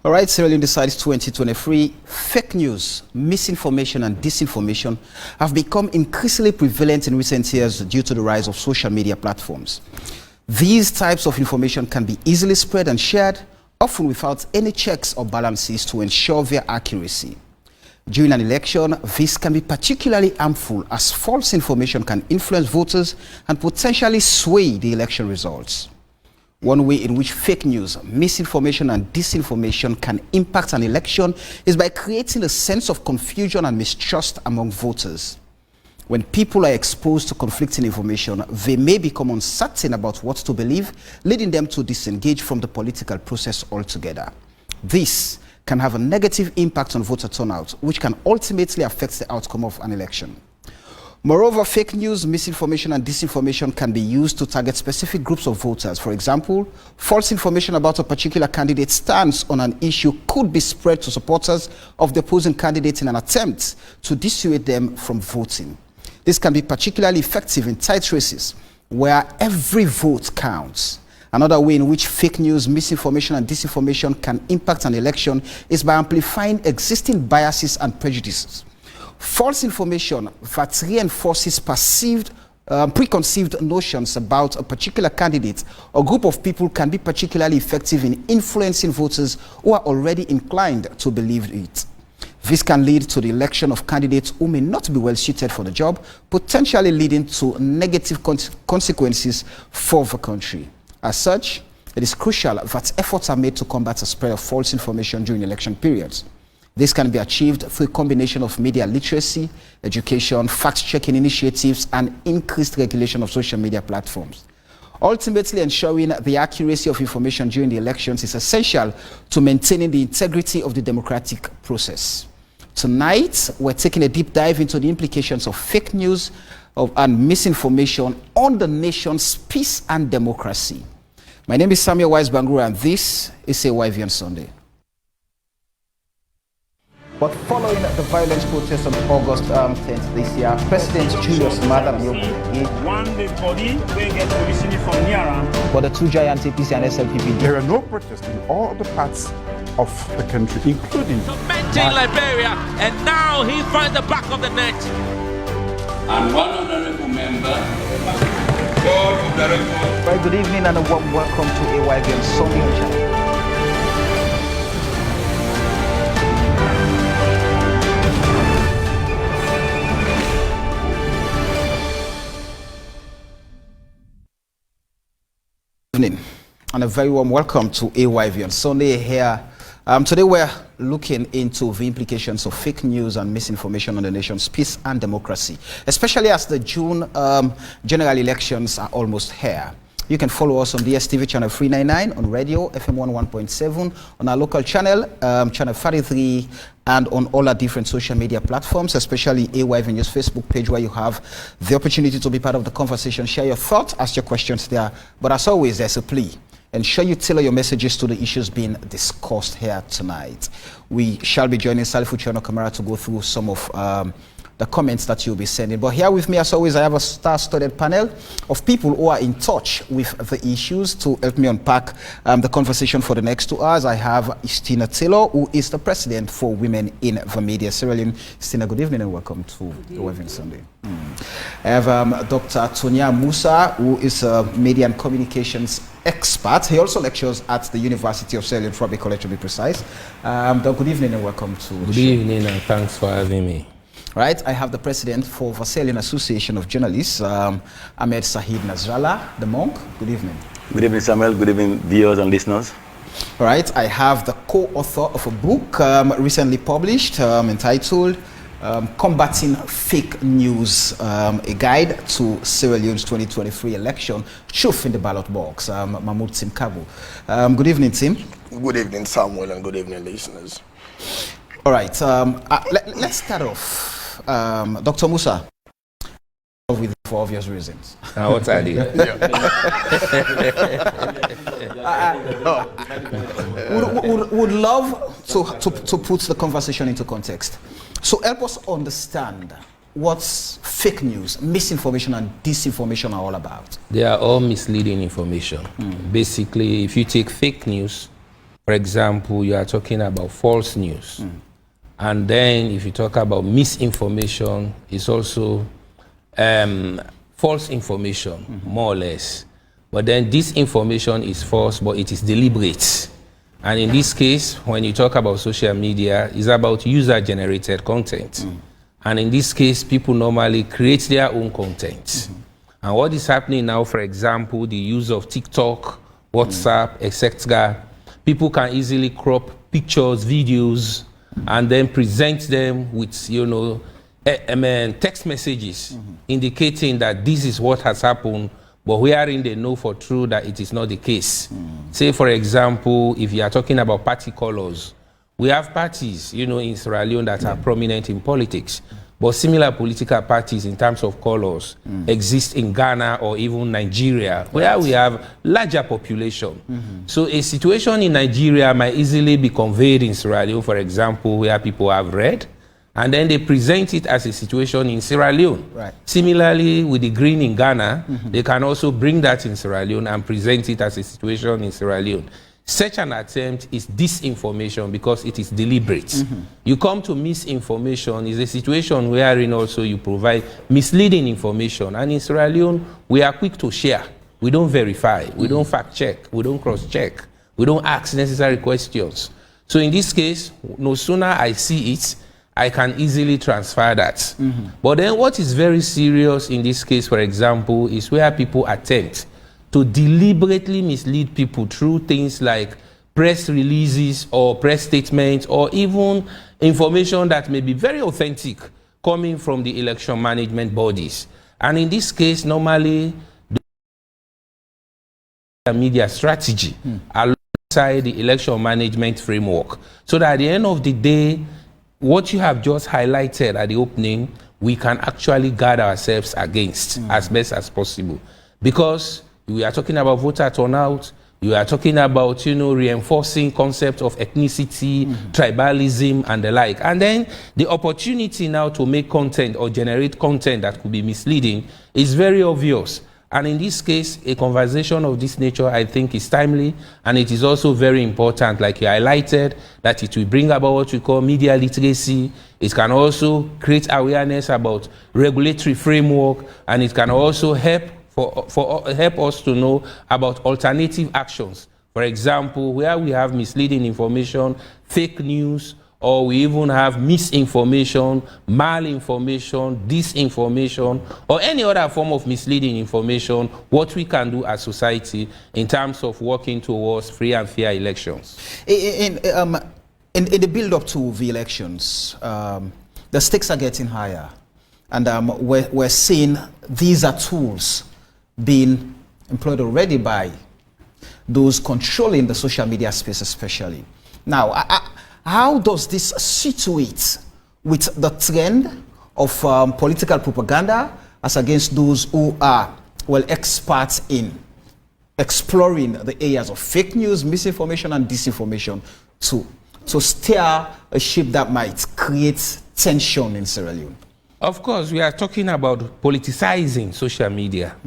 All right, Sierra Leone decides 2023. Fake news, misinformation and disinformation have become increasingly prevalent in recent years due to the rise of social media platforms. These types of information can be easily spread and shared, often without any checks or balances to ensure their accuracy. During an election, this can be particularly harmful as false information can influence voters and potentially sway the election results. One way in which fake news, misinformation and disinformation can impact an election is by creating a sense of confusion and mistrust among voters. When people are exposed to conflicting information, they may become uncertain about what to believe, leading them to disengage from the political process altogether. This can have a negative impact on voter turnout, which can ultimately affect the outcome of an election. Moreover, fake news, misinformation and disinformation can be used to target specific groups of voters. For example, false information about a particular candidate's stance on an issue could be spread to supporters of the opposing candidate in an attempt to dissuade them from voting. This can be particularly effective in tight races where every vote counts. Another way in which fake news, misinformation and disinformation can impact an election is by amplifying existing biases and prejudices. False information that reinforces preconceived notions about a particular candidate or group of people can be particularly effective in influencing voters who are already inclined to believe it. This can lead to the election of candidates who may not be well suited for the job, potentially leading to negative consequences for the country. As such, it is crucial that efforts are made to combat the spread of false information during election periods. This can be achieved through a combination of media literacy, education, fact-checking initiatives, and increased regulation of social media platforms. Ultimately, ensuring the accuracy of information during the elections is essential to maintaining the integrity of the democratic process. Tonight, we're taking a deep dive into the implications of fake news and misinformation on the nation's peace and democracy. My name is Samuel Wise-Bangura, and this is AYV on Sunday. But following the violent protests on August 10th this year, President Julius Maada Bio one the body will get positioned from near. but the two giants APC and SLPP. There are no protests in all the parts of the country, including tormenting Liberia, and now he finds the back of the net. And one honorable member, board of directors. Very good evening and a warm welcome to AYV on Sunday on channel. Evening and a very warm welcome to AYV on Sunday here. Today we're looking into the implications of fake news and misinformation on the nation's peace and democracy, especially as the June general elections are almost here. You can follow us on DSTV channel 399, on radio FM 11.7, on our local channel, channel 33, and on all our different social media platforms, especially AYV News Facebook page, where you have the opportunity to be part of the conversation, share your thoughts, ask your questions there. But as always, there's a plea. Ensure you tailor your messages to the issues being discussed here tonight. We shall be joining Salifu Chiono Kamara to go through some of the comments that you'll be sending. But here with me, as always, I have a star-studded panel of people who are in touch with the issues to help me unpack the conversation for the next 2 hours. I have Istina Taylor, who is the president for Women in the Media, Sierra Leone. Istina, good evening and welcome to AYV Sunday. I have Dr. Tonya Musa, who is a media and communications expert. He also lectures at the University of Sierra Leone, Frobe College to be precise. Good evening and welcome to the show. Good evening and thanks for having me. Right, I have the president for the Sierra Leone Association of Journalists, Ahmed Sahid Nasrallah, the monk. Good evening. Good evening, Samuel. Good evening, viewers and listeners. All right, I have the co-author of a book recently published entitled Combating Fake News, a guide to Sierra Leone's 2023 election, Truth in the Ballot Box, Mahmoud Tim Kabu. Good evening, Tim. Good evening, Samuel, and good evening, listeners. All right, let's start off. Dr. Musa, with for obvious reasons. What I did. Would love to put the conversation into context. So help us understand what fake news, misinformation and disinformation are all about. They are all misleading information. Basically, if you take fake news, For example, you are talking about false news. And then if you talk about misinformation, it's also false information, more or less. But then disinformation is false, but it is deliberate. And in this case, when you talk about social media, it's about user-generated content. And in this case, people normally create their own content. And what is happening now, for example, the use of TikTok, WhatsApp, etc., people can easily crop pictures, videos, and then present them with, you know, text messages indicating that this is what has happened, but wherein they know for true that it is not the case. Say, for example, if you are talking about party colors, we have parties, you know, in Sierra Leone that are prominent in politics, but similar political parties in terms of colors exist in Ghana or even Nigeria, where we have larger population. So a situation in Nigeria might easily be conveyed in Sierra Leone, for example, where people have red, and then they present it as a situation in Sierra Leone. Similarly, with the green in Ghana, they can also bring that in Sierra Leone and present it as a situation in Sierra Leone. Such an attempt is disinformation because it is deliberate. You come to misinformation is a situation wherein also you provide misleading information. And in Sierra Leone, we are quick to share. We don't verify. We don't fact check. We don't cross check. We don't ask necessary questions. So in this case, no sooner I see it, I can easily transfer that. But then what is very serious in this case, for example, is where people attempt to deliberately mislead people through things like press releases or press statements or even information that may be very authentic coming from the election management bodies. And in this case, normally, the media strategy alongside the election management framework, so that at the end of the day, what you have just highlighted at the opening, we can actually guard ourselves against as best as possible. Because we are talking about voter turnout, you are talking about, you know, reinforcing concepts of ethnicity, tribalism, and the like. And then the opportunity now to make content or generate content that could be misleading is very obvious. And in this case, a conversation of this nature, I think, is timely, and it is also very important, like you highlighted, that it will bring about what we call media literacy. It can also create awareness about regulatory framework, and it can also help help us to know about alternative actions. For example, where we have misleading information, fake news, or we even have misinformation, malinformation, disinformation, or any other form of misleading information, what we can do as society in terms of working towards free and fair elections. In the build-up to the elections, the stakes are getting higher, and we're seeing these are tools being employed already by those controlling the social media space especially. Now, how does this situate with the trend of political propaganda as against those who are, well, experts in exploring the areas of fake news, misinformation, and disinformation to steer a ship that might create tension in Sierra Leone? Of course, we are talking about politicizing social media.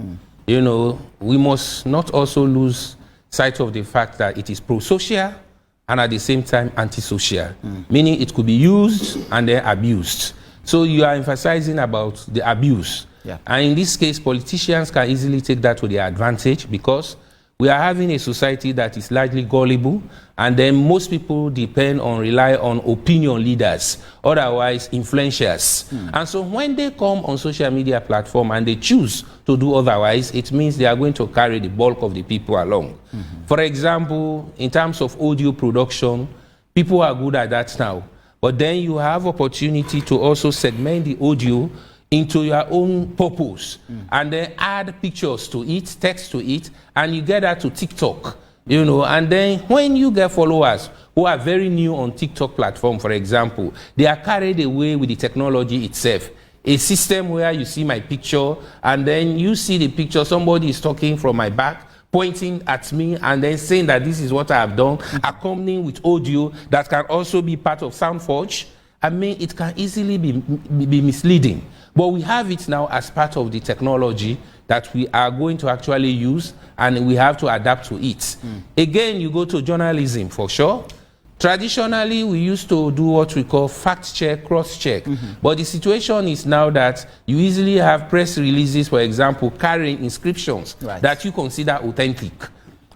You know, we must not also lose sight of the fact that it is pro-social and at the same time antisocial, meaning it could be used and then abused. So you are emphasizing about the abuse. And in this case, politicians can easily take that to their advantage because we are having a society that is largely gullible, and then most people rely on opinion leaders, otherwise influencers. And so when they come on social media platform and they choose to do otherwise, it means they are going to carry the bulk of the people along. For example, in terms of audio production, people are good at that now. But then you have opportunity to also segment the audio into your own purpose and then add pictures to it, text to it, and you get that to TikTok, you know. And then when you get followers who are very new on TikTok platform, for example, they are carried away with the technology itself. A system where you see my picture and then you see the picture, somebody is talking from my back, pointing at me and then saying that this is what I have done, accompanying with audio that can also be part of SoundForge. I mean, it can easily be misleading. But we have it now as part of the technology that we are going to actually use, and we have to adapt to it. Again, you go to journalism for sure. Traditionally, we used to do what we call fact check, cross check. But the situation is now that you easily have press releases, for example, carrying inscriptions that you consider authentic.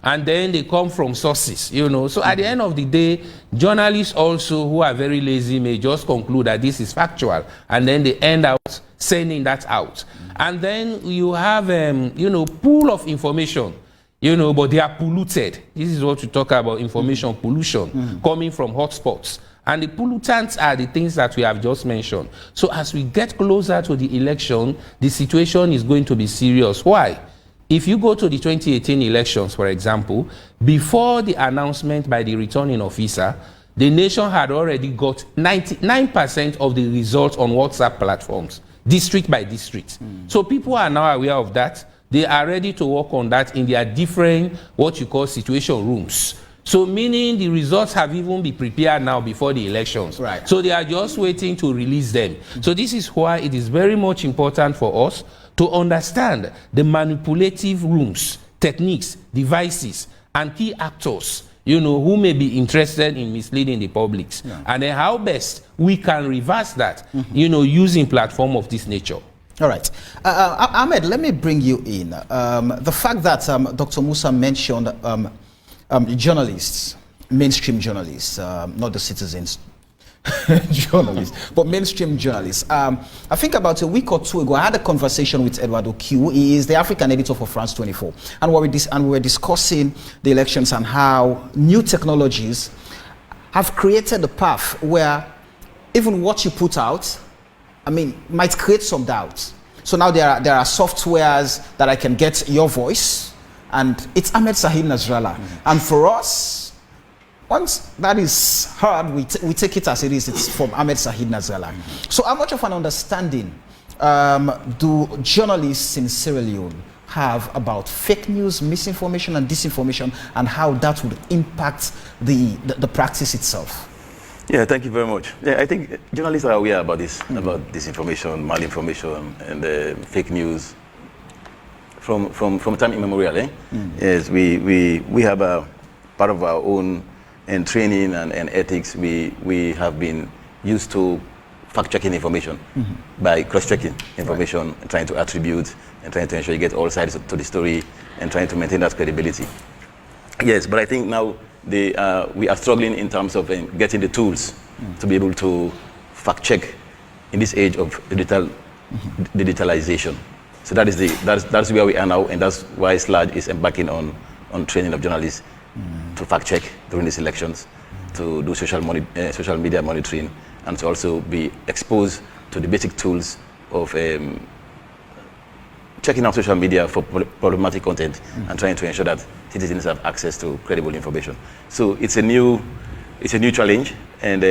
And then they come from sources, you know. So at the end of the day, journalists also who are very lazy may just conclude that this is factual, and then they end out sending that out. And then you have, you know, pool of information, you know, but they are polluted. This is what we talk about, information pollution, coming from hotspots. And the pollutants are the things that we have just mentioned. So as we get closer to the election, the situation is going to be serious. Why? If you go to the 2018 elections, for example, before the announcement by the returning officer, the nation had already got 99% of the results on WhatsApp platforms, district by district. So people are now aware of that. They are ready to work on that in their different, what you call, situation rooms. So meaning the results have even been prepared now before the elections. Right. So they are just waiting to release them. So this is why it is very much important for us to understand the manipulative rooms, techniques, devices, and key actors, you know, who may be interested in misleading the public. And then how best we can reverse that, you know, using platform of this nature. All right. Ahmed, let me bring you in. The fact that Dr. Musa mentioned journalists, mainstream journalists, not the citizens, journalists, but mainstream journalists. I think about a week or two ago, I had a conversation with Edward Okiu. He is the African editor for France 24. And we were discussing the elections and how new technologies have created a path where even what you put out, I mean, might create some doubts. So now there are softwares that I can get your voice, and it's Ahmed Sahid Nasrallah. And for us, once that is heard, we take it as it is. It's from Ahmed Sahid Nasrallah. So how much of an understanding do journalists in Sierra Leone have about fake news, misinformation, and disinformation, and how that would impact the practice itself? Yeah, thank you very much. Yeah, I think journalists are aware about this, about disinformation, malinformation, and fake news from time immemorial. Yes, we have a part of our own and training and ethics. We have been used to fact-checking information by cross-checking information, and trying to attribute and trying to ensure you get all sides to the story and trying to maintain that credibility. Yes, but I think now we are struggling in terms of getting the tools to be able to fact-check in this age of digitalization. So that's where we are now, and that's why SLAG is embarking on training of journalists to fact-check during these elections, to do social media monitoring, and to also be exposed to the basic tools of checking out social media for problematic content and trying to ensure that citizens have access to credible information. So it's a new challenge, and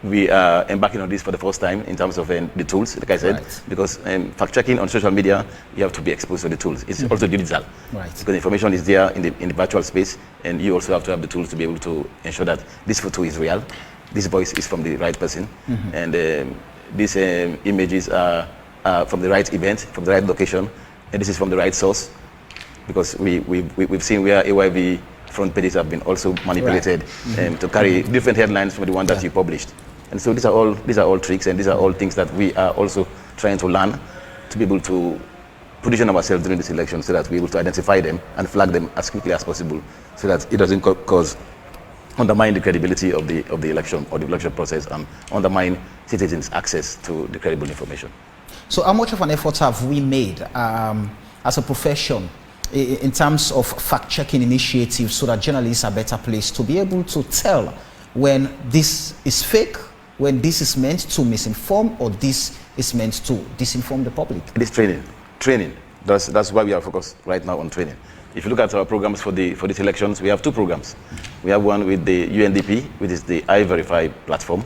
we are embarking on this for the first time in terms of the tools, like I said, because fact-checking on social media, you have to be exposed to the tools. It's also digital, because information is there in the virtual space, and you also have to have the tools to be able to ensure that this photo is real, this voice is from the right person, and these images are from the right event, from the right location, and this is from the right source, because we've seen where AYV front pages have been also manipulated to carry different headlines from the one that you published. And so these are all tricks, and these are all things that we are also trying to learn to be able to position ourselves during this election, so that we're able to identify them and flag them as quickly as possible, so that it doesn't undermine the credibility of the election or the election process, and undermine citizens' access to the credible information. So how much of an effort have we made as a profession in terms of fact-checking initiatives, so that journalists are better placed to be able to tell when this is fake, when this is meant to misinform, or this is meant to disinform the public? It is training. That's why we are focused right now on training. If you look at our programs for these elections, we have two programs. We have one with the UNDP, which is the I-Verify platform.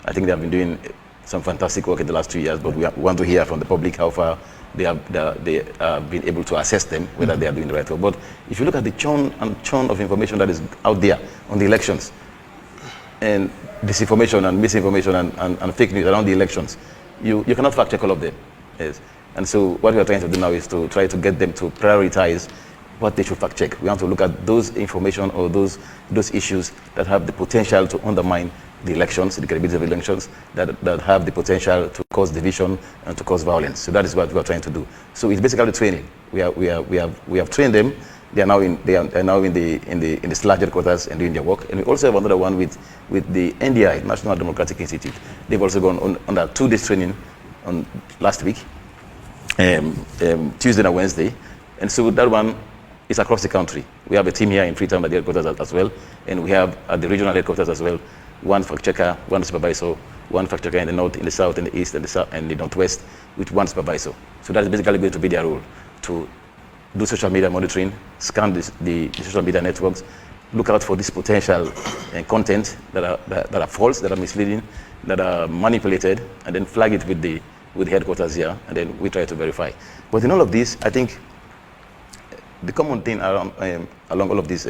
I think they have been doing some fantastic work in the last 2 years, but we want to hear from the public how far they have been able to assess them, whether they are doing the right work. But if you look at the churn of information that is out there on the elections, and disinformation and misinformation and fake news around the elections, you cannot fact check all of them. Yes. And so what we are trying to do now is to try to get them to prioritize what they should fact check. We want to look at those information or those issues that have the potential to undermine the elections, the credibility of elections, that have the potential to cause division and to cause violence. So that is what we are trying to do. So it's basically training. We have trained them. They are now in the Slack headquarters and doing their work. And we also have another one with the NDI, National Democratic Institute. They've also gone on that 2 days training on last week, Tuesday and Wednesday. And so that one is across the country. We have a team here in Freetown at the headquarters as well, and we have at the regional headquarters as well, one fact checker, one supervisor, one fact checker in the north, in the south, in the east, and the south, and the northwest, with one supervisor. So that is basically going to be their role, to do social media monitoring, scan the social media networks, look out for this potential content that are false, that are misleading, that are manipulated, and then flag it with the headquarters here, and then we try to verify. But in all of this, I think the common thing along all of this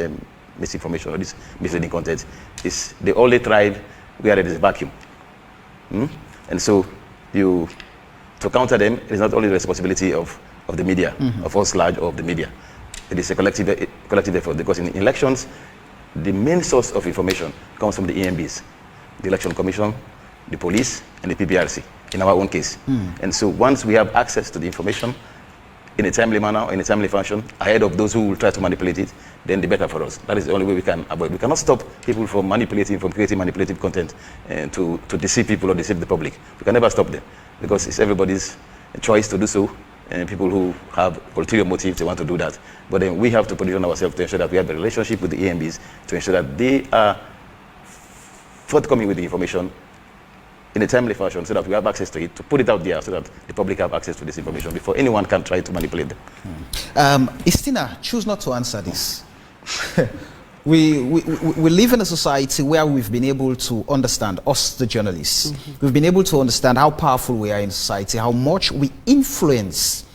misinformation or this misleading content is they only thrive where there is a vacuum. And so to counter them, it is not only the responsibility of the media, of us large of the media. It is a collective effort, because in elections, the main source of information comes from the EMBs, the Election Commission, the police, and the PPRC, in our own case. And so once we have access to the information in a timely manner, or in a timely fashion, ahead of those who will try to manipulate it, then the better for us. That is the only way we can avoid. We cannot stop people from creating manipulative content and to deceive people or deceive the public. We can never stop them, because it's everybody's choice to do so, and people who have ulterior motives, they want to do that. But then we have to position ourselves to ensure that we have a relationship with the EMBs, to ensure that they are forthcoming with the information in a timely fashion, so that we have access to it, to put it out there, so that the public have access to this information before anyone can try to manipulate them. Istina, choose not to answer this. We live in a society where we've been able to understand, us the journalists, we've been able to understand how powerful we are in society, how much we influence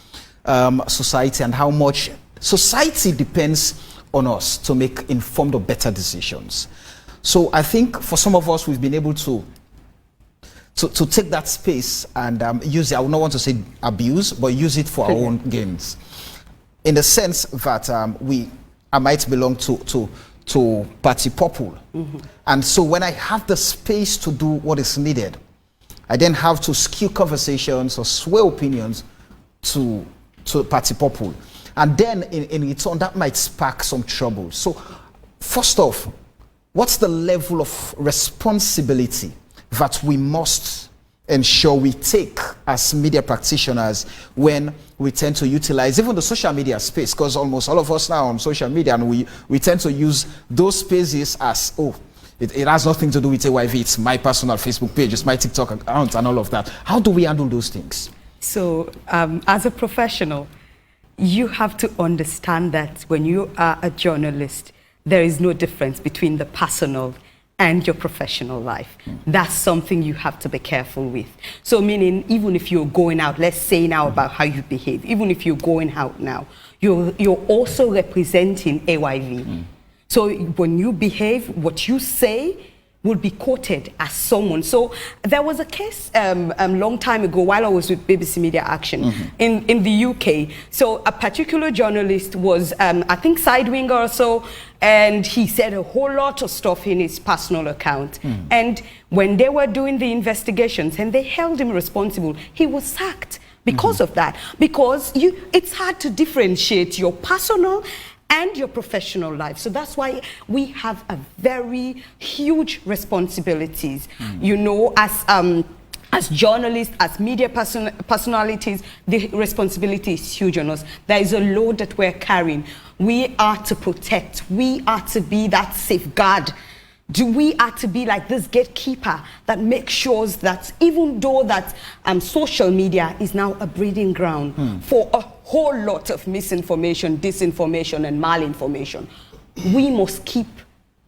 society, and how much society depends on us to make informed or better decisions. So I think for some of us, we've been able to take that space and use it. I would not want to say abuse, but use it for our own gains. In the sense that I might belong to Party Popul. And so when I have the space to do what is needed, I then have to skew conversations or sway opinions to Party Popul. And then in return, that might spark some trouble. So first off, what's the level of responsibility that we must ensure we take as media practitioners when we tend to utilize even the social media space? Because almost all of us now on social media, and we tend to use those spaces as, it has nothing to do with AYV, it's my personal Facebook page, it's my TikTok account and all of that. How do we handle those things? So as a professional, you have to understand that when you are a journalist, there is no difference between the personal and your professional life. That's something you have to be careful with. So meaning, even if you're going out, let's say now about how you behave, even if you're going out now, you're also representing AYV. So when you behave, what you say will be quoted as someone. So there was a case a long time ago while I was with BBC Media Action in the UK. So a particular journalist was, I think, Sidewinger or so, and he said a whole lot of stuff in his personal account. And when they were doing the investigations and they held him responsible, he was sacked because of that. Because it's hard to differentiate your personal and your professional life. So that's why we have a very huge responsibilities. You know, as journalists, as media personalities, the responsibility is huge on us. There is a load that we're carrying. We are to protect. We are to be that safeguard. We are to be like this gatekeeper that makes sure that even though that social media is now a breeding ground for a whole lot of misinformation, disinformation, and malinformation, we must keep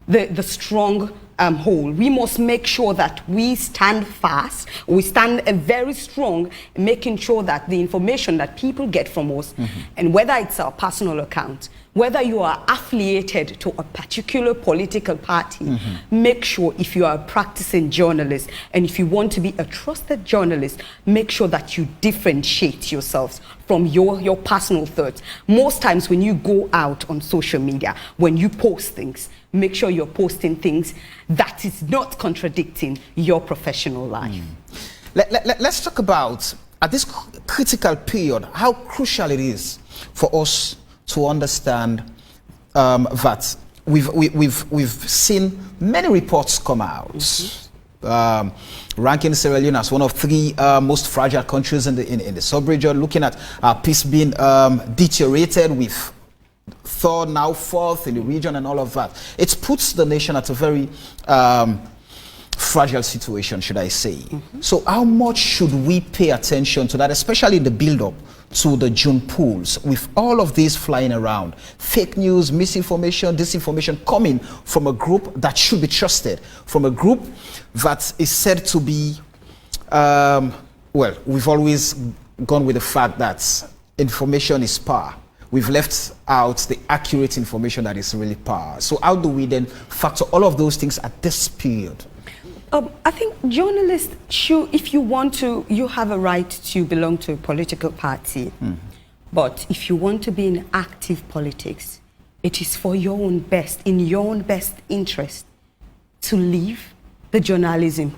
the strong whole, we must make sure that we stand fast, we stand very strong, making sure that the information that people get from us, and whether it's our personal account, whether you are affiliated to a particular political party, make sure if you are a practicing journalist and if you want to be a trusted journalist, make sure that you differentiate yourselves from your personal thoughts. Most times when you go out on social media, when you post things, make sure you're posting things that is not contradicting your professional life. Let's talk about, at this critical period, how crucial it is for us to understand that we've seen many reports come out, ranking Sierra Leone as one of 3 most fragile countries in the sub-region, looking at our peace being deteriorated with 3rd, now 4th in the region and all of that. It puts the nation at a very fragile situation, should I say. So how much should we pay attention to that, especially in the build-up to the June polls, with all of these flying around, fake news, misinformation, disinformation coming from a group that should be trusted, from a group that is said to be, well, we've always gone with the fact that information is power. We've left out the accurate information that is really power. So how do we then factor all of those things at this period? I think journalists should, if you want to, you have a right to belong to a political party. But if you want to be in active politics, it is for your own best, in your own best interest, to leave the journalism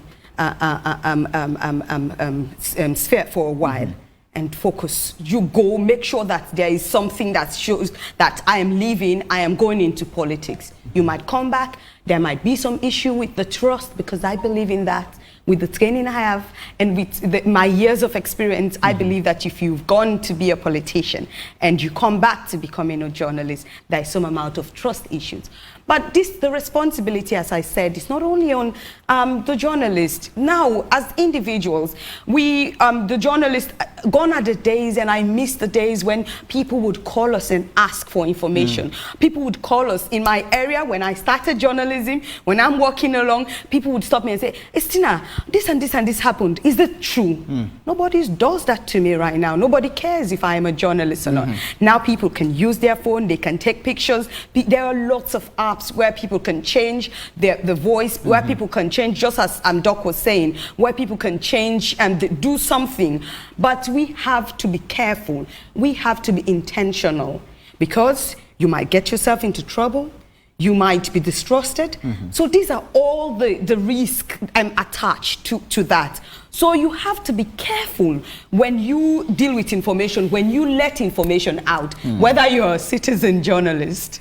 sphere for a while and focus. You go, make sure that there is something that shows that I am leaving, I am going into politics. You might come back, there might be some issue with the trust, because I believe in that. With the training I have and with my years of experience, I believe that if you've gone to be a politician and you come back to becoming a journalist, there is some amount of trust issues. But the responsibility, as I said, is not only on the journalist. Now, as individuals, the journalists, gone are the days, and I miss the days when people would call us and ask for information. People would call us. In my area, when I started journalism, when I'm walking along, people would stop me and say, Estina, this and this and this happened. Is it true? Nobody does that to me right now. Nobody cares if I am a journalist or not. Now people can use their phone, they can take pictures. There are lots of apps where people can change the voice, where people can change, just as Doc was saying, where people can change and do something. But we have to be careful. We have to be intentional, because you might get yourself into trouble. You might be distrusted. So these are all the risks attached to that. So you have to be careful when you deal with information, when you let information out, whether you're a citizen journalist,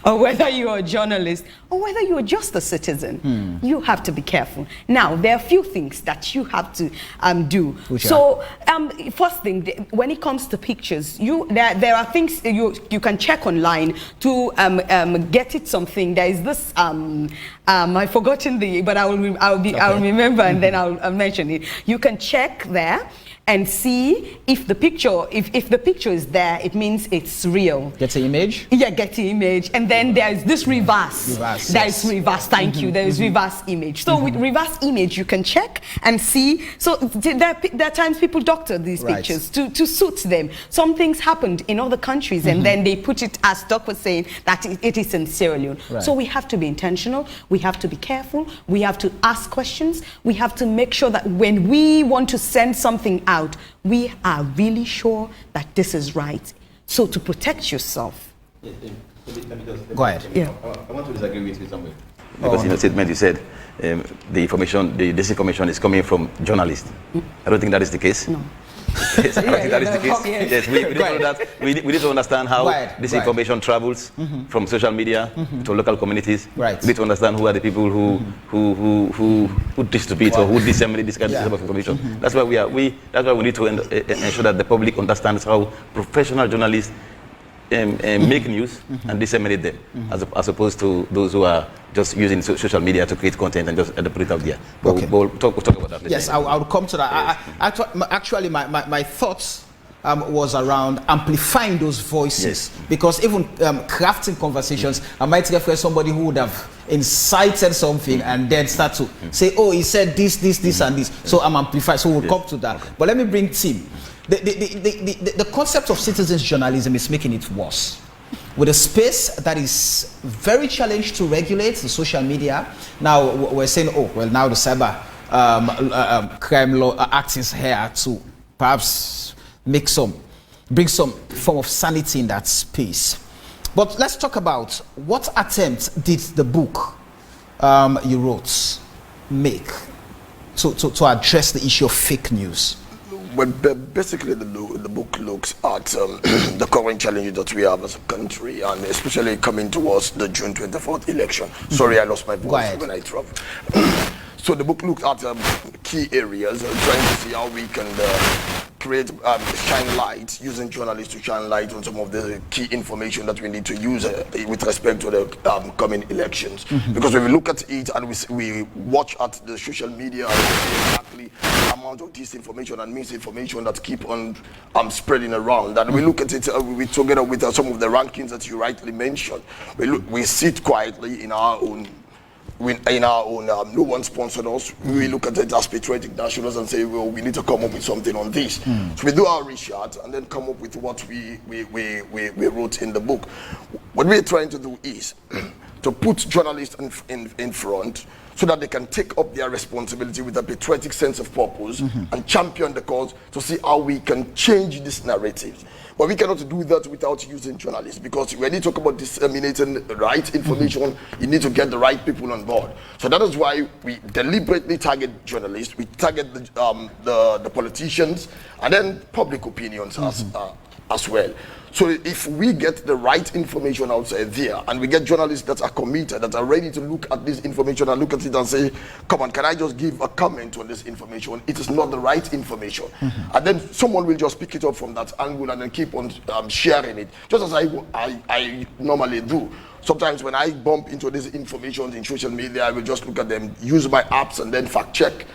or whether you're a journalist, or whether you're just a citizen. You have to be careful. Now, there are a few things that you have to do. So, first thing, when it comes to pictures, there are things you can check online to get it something. There is this, I've forgotten but I'll remember and then I'll mention it. You can check there and see if the picture, if the picture is there, it means it's real. Get the image? Yeah, get the image. And then there is this reverse. There is reverse, thank you. There is reverse image. So with reverse image, you can check and see. So there are times people doctor these pictures to suit them. Some things happened in other countries and then they put it, as Doc was saying, that it is in Sierra Leone. So we have to be intentional. We have to be careful. We have to ask questions. We have to make sure that when we want to send something out, we are really sure that this is right. So to protect yourself. Go ahead. Yeah. I want to disagree with you somewhere. Because in the statement you said the information, the disinformation is coming from journalists. I don't think that is the case. No. Yes, I don't think that is the case. Yes, we need to know that. We need to understand how this information travels from social media to local communities. We need to understand who are the people who distribute or who disseminate this kind of information. That's why that's why we need to ensure that the public understands how professional journalists make news and disseminate them, as opposed to those who are just using social media to create content and just put it out there. But we'll talk about that later. Yes, I'll come to that. Yes. Actually, my thoughts was around amplifying those voices, because even crafting conversations, I might refer somebody who would have incited something and then start to say, oh, he said this, and this. So I'm amplified. So we'll come to that. Okay. But let me bring Tim. The concept of citizens journalism is making it worse. With a space that is very challenged to regulate, the social media. Now we're saying, oh, well, now the cyber crime law act is here to perhaps bring some form of sanity in that space. But let's talk about what attempt did the book you wrote make to address the issue of fake news? Well, basically, the book looks at the current challenges that we have as a country, and especially coming towards the June 24th election. Sorry, I lost my voice when I travel. So the book looks at key areas, trying to see how we can create, shine light, using journalists to shine light on some of the key information that we need to use with respect to the coming elections. Because when we look at it and we watch at the social media and we see exactly the amount of disinformation and misinformation that keep on spreading around, and we look at it together with some of the rankings that you rightly mentioned, we sit quietly in our own. No one sponsored us. We look at it as patriotic nationals and say, well, we need to come up with something on this. So we do our research and then come up with what we wrote in the book. What we're trying to do is to put journalists in front so that they can take up their responsibility with a patriotic sense of purpose and champion the cause to see how we can change these narratives. But we cannot do that without using journalists, because when you talk about disseminating the right information, you need to get the right people on board. So that is why we deliberately target journalists, we target the politicians, and then public opinions as well. So if we get the right information outside there, and we get journalists that are committed, that are ready to look at this information and look at it and say, come on, can I just give a comment on this information? It is not the right information. And then someone will just pick it up from that angle and then keep on sharing it, just as I normally do. Sometimes when I bump into this information in social media, I will just look at them, use my apps, and then fact check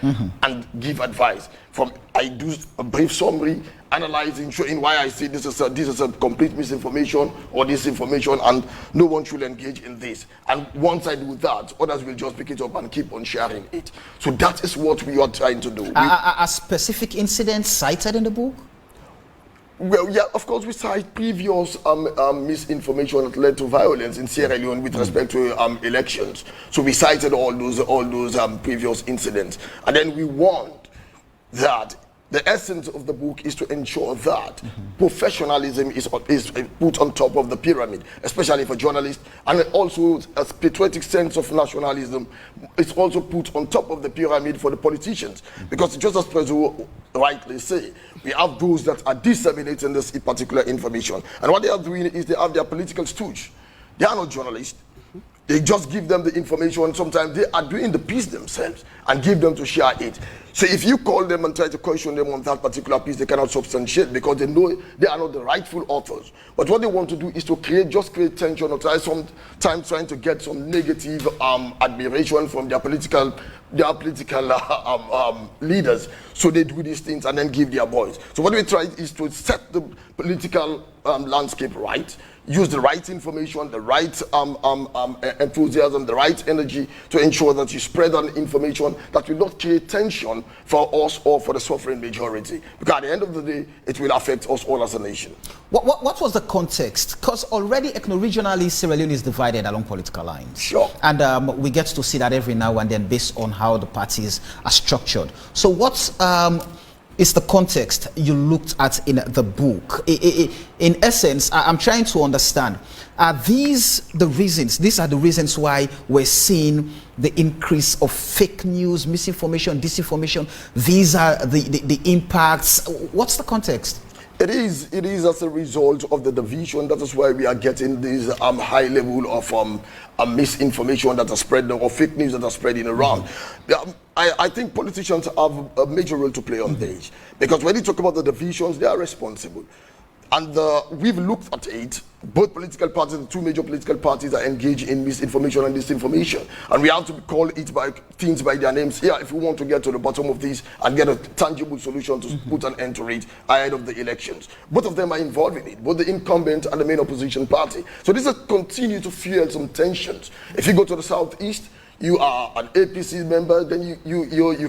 and give advice. I do a brief summary, analyzing, showing why I say this is a complete misinformation or disinformation, and no one should engage in this. And once I do that, others will just pick it up and keep on sharing it. So that is what we are trying to do. Are specific incidents cited in the book? Well, yeah, of course, we cite previous misinformation that led to violence in Sierra Leone with respect to elections. So we cited all those previous incidents, and then we warned that the essence of the book is to ensure that professionalism is put on top of the pyramid, especially for journalists, and also a patriotic sense of nationalism is also put on top of the pyramid for the politicians. Because just as Prezo rightly say, we have those that are disseminating this particular information, and what they are doing is they have their political stooge. They are not journalists. They just give them the information. Sometimes they are doing the piece themselves and give them to share it. So if you call them and try to question them on that particular piece, they cannot substantiate because they know they are not the rightful authors. But what they want to do is to create tension or sometimes trying to get some negative admiration from their political leaders. So they do these things and then give their voice. So what we try is to set the political landscape right, use the right information, the right enthusiasm, the right energy to ensure that you spread on information that will not create tension for us or for the suffering majority. Because at the end of the day, it will affect us all as a nation. What was the context? Because already ethno-regionally, Sierra Leone is divided along political lines. Sure. And we get to see that every now and then based on how the parties are structured. So what is the context you looked at in the book? In essence, I'm trying to understand, are these the reasons? These are the reasons why we're seeing the increase of fake news, misinformation, disinformation. These are the impacts. What's the context? It is as a result of the division. That is why we are getting this high level of misinformation that are spread, or fake news that are spreading around. I think politicians have a major role to play on this, because when you talk about the divisions, they are responsible. And we've looked at it. Both political parties, the two major political parties, are engaged in misinformation and disinformation. And we have to call it by things by their names here if we want to get to the bottom of this and get a tangible solution to put an end to it ahead of the elections. Both of them are involved in it, both the incumbent and the main opposition party. So this has continued to fuel some tensions. If you go to the southeast, you are an APC member, then you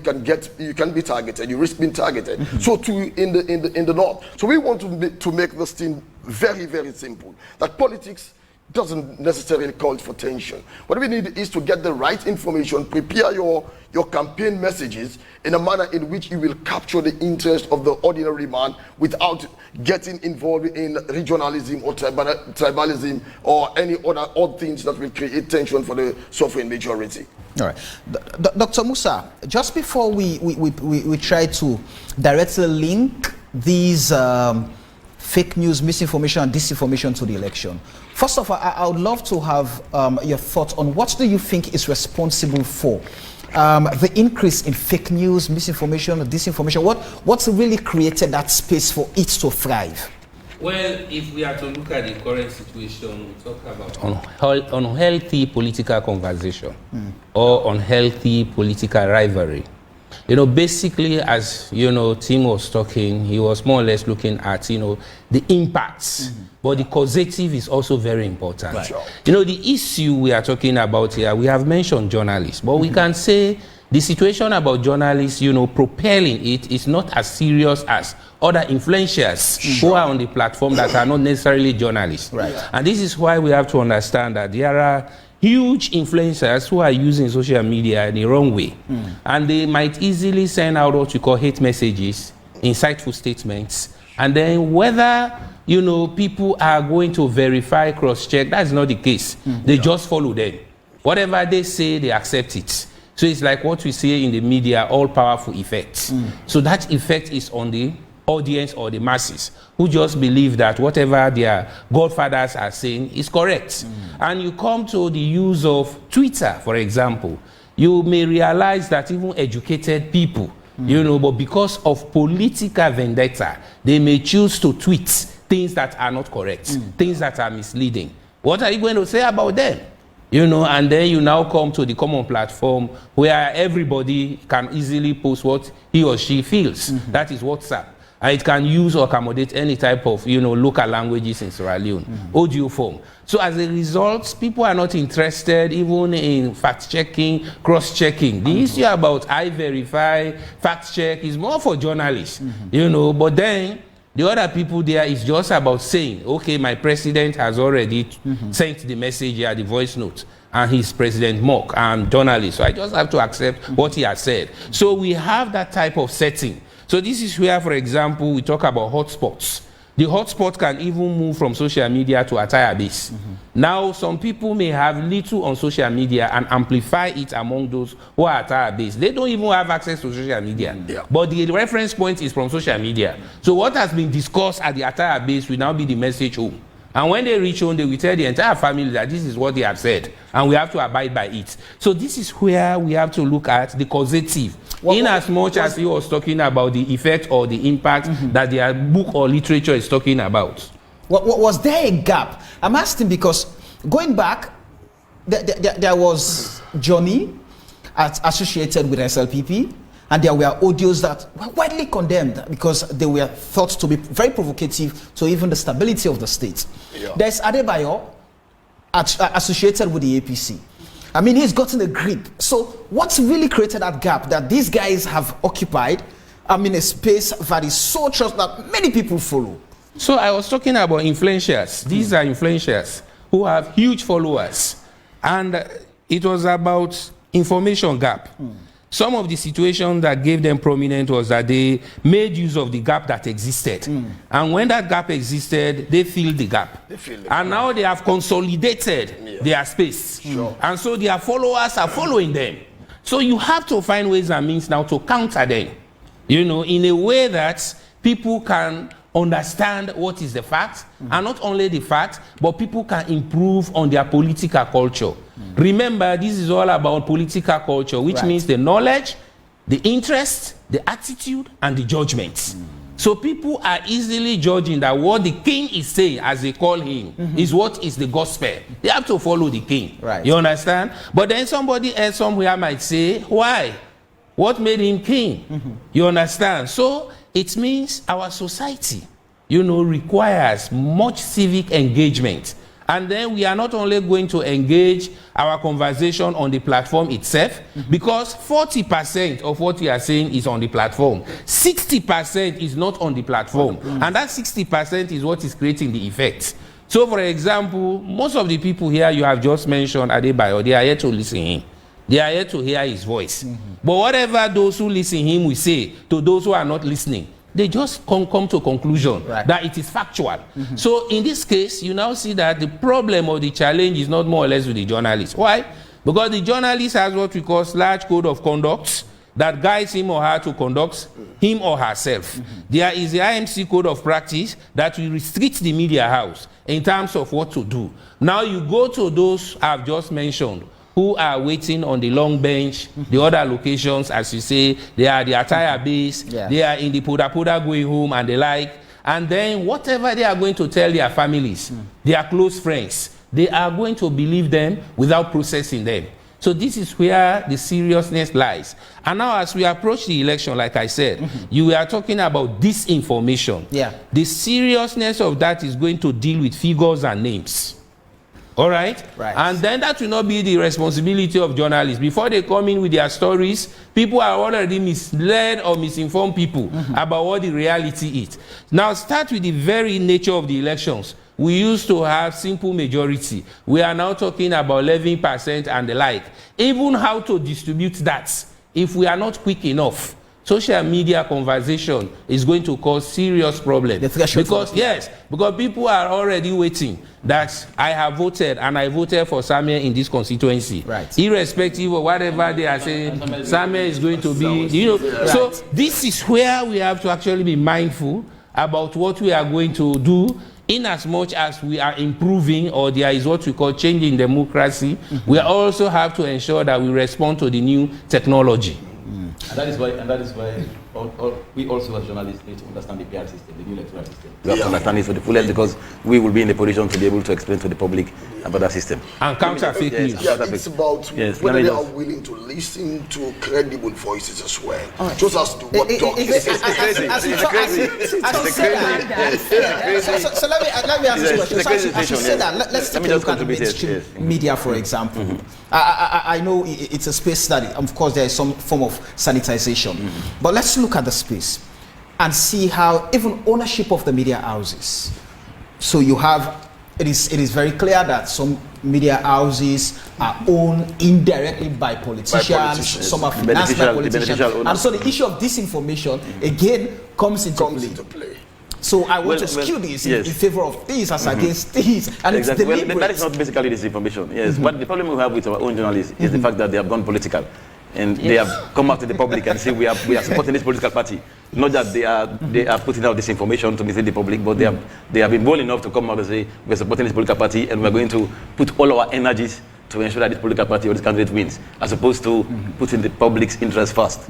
can be targeted. You risk being targeted. So too in the north. So we want to make this thing very, very simple. That politics doesn't necessarily call for tension. What we need is to get the right information, prepare your campaign messages in a manner in which you will capture the interest of the ordinary man without getting involved in regionalism or tribalism or any other odd things that will create tension for the suffering majority. All right. Dr. Musa, just before we try to directly link these fake news, misinformation and disinformation to the election, first of all, I would love to have your thoughts on what do you think is responsible for the increase in fake news, misinformation, disinformation. What's really created that space for it to thrive? Well, if we are to look at the current situation, we talk about unhealthy political conversation or unhealthy political rivalry. You know, basically, as you know, Tim was talking, he was more or less looking at, you know, the impacts, but the causative is also very important. Right. You know, the issue we are talking about here, we have mentioned journalists, but we can say the situation about journalists, you know, propelling it is not as serious as other influencers who are on the platform that are not necessarily journalists. Right. And this is why we have to understand that there are huge influencers who are using social media in the wrong way. And they might easily send out what we call hate messages, insightful statements, and then whether, you know, people are going to verify, cross-check, that's not the case. They just follow them. Whatever they say, they accept it. So it's like what we see in the media, all-powerful effects. So that effect is on the audience or the masses who just believe that whatever their godfathers are saying is correct. And you come to the use of Twitter, for example, you may realize that even educated people, you know, but because of political vendetta, they may choose to tweet things that are not correct, things that are misleading. What are you going to say about them? You know, and then you now come to the common platform where everybody can easily post what he or she feels. That is WhatsApp. And it can use or accommodate any type of, you know, local languages in Sierra Leone, audio form. So as a result, people are not interested even in fact-checking, cross-checking. The issue about I verify, fact-check is more for journalists, you know, but then the other people there is just about saying, okay, my president has already sent the message here, the voice note, and he's President Mock, I'm journalist, so I just have to accept what he has said. So we have that type of setting. So this is where, for example, we talk about hotspots. The hotspot can even move from social media to attire base. Now, some people may have little on social media and amplify it among those who are attire base. They don't even have access to social media. But the reference point is from social media. So what has been discussed at the attire base will now be the message home. And when they reach home, they will tell the entire family that this is what they have said, and we have to abide by it. So this is where we have to look at the causative. In as much as he was talking about the effect or the impact that their book or literature is talking about. Was there a gap? I'm asking because going back, there was Johnny associated with SLPP, and there were audios that were widely condemned because they were thought to be very provocative to even the stability of the state. There's Adebayo associated with the APC. I mean, he's gotten a grip. So what's really created that gap that these guys have occupied, I mean, a space that is so trust that many people follow? So I was talking about influencers. These are influencers who have huge followers. And it was about information gap. Some of the situations that gave them prominence was that they made use of the gap that existed. And when that gap existed, they filled the gap. And now they have consolidated their space. And so their followers are following them. So you have to find ways and means now to counter them, you know, in a way that people can understand what is the fact, and not only the fact, but people can improve on their political culture. Remember, this is all about political culture, which means the knowledge, the interest, the attitude, and the judgment. So people are easily judging that what the king is saying, as they call him, is what is the gospel. They have to follow the king. Right. You understand? But then somebody else somewhere might say, why? What made him king? You understand? So it means our society, requires much civic engagement. And then we are not only going to engage our conversation on the platform itself, because 40% of what we are saying is on the platform. 60% is not on the platform. And that 60% is what is creating the effect. So, for example, most of the people here you have just mentioned, Adebayo, they are here to listen to him. They are here to hear his voice. But whatever those who listen to him will say to those who are not listening, they just come to a conclusion that it is factual. So in this case, you now see that the problem or the challenge is not more or less with the journalist. Why? Because the journalist has what we call large code of conduct that guides him or her to conduct him or herself. There is the IMC code of practice that will restrict the media house in terms of what to do. Now you go to those I've just mentioned, who are waiting on the long bench, the other locations, as you say, they are the attire base, they are in the Poda going home and the like, and then whatever they are going to tell their families, their close friends, they are going to believe them without processing them. So this is where the seriousness lies. And now as we approach the election, like I said, you are talking about disinformation. The seriousness of that is going to deal with figures and names. All right? And then that will not be the responsibility of journalists. Before they come in with their stories, people are already misled or misinformed people about what the reality is. Now start with the very nature of the elections. We used to have simple majority. We are now talking about 11% and the like. Even how to distribute that, if we are not quick enough, social media conversation is going to cause serious problems. Because people are already waiting that I have voted and I voted for Samuel in this constituency. Irrespective of whatever they are saying, Samuel is going to be, So this is where we have to actually be mindful about what we are going to do. In as much as we are improving, or there is what we call changing democracy, we also have to ensure that we respond to the new technology. And that is why we also as journalists need to understand the PR system, the new electoral system. We have to understand it to the fullest, because we will be in a position to be able to explain to the public about that system. And counter fake news. It's about whether they are willing to listen to credible voices as well. Just as to what Doc is saying. So let me ask this question. As you said that, let's take a look at the mainstream media, for example. I know it's a space study. Of course, there is some form of sanitization. But let's look at the space and see how even ownership of the media houses. So you have, it is very clear that some media houses are owned indirectly by politicians, some are financed by politicians. And so the issue of disinformation, again, comes into play. So I want to skew this in favor of this as against this. And it's deliberate. That is not basically disinformation. But the problem we have with our own journalists is the fact that they have gone political. And they have come out to the public and say we are supporting this political party. Not that they are putting out this information to mislead the public, but they have been bold enough to come out and say we are supporting this political party and we are going to put all our energies to ensure that this political party or this candidate wins, as opposed to putting the public's interest first.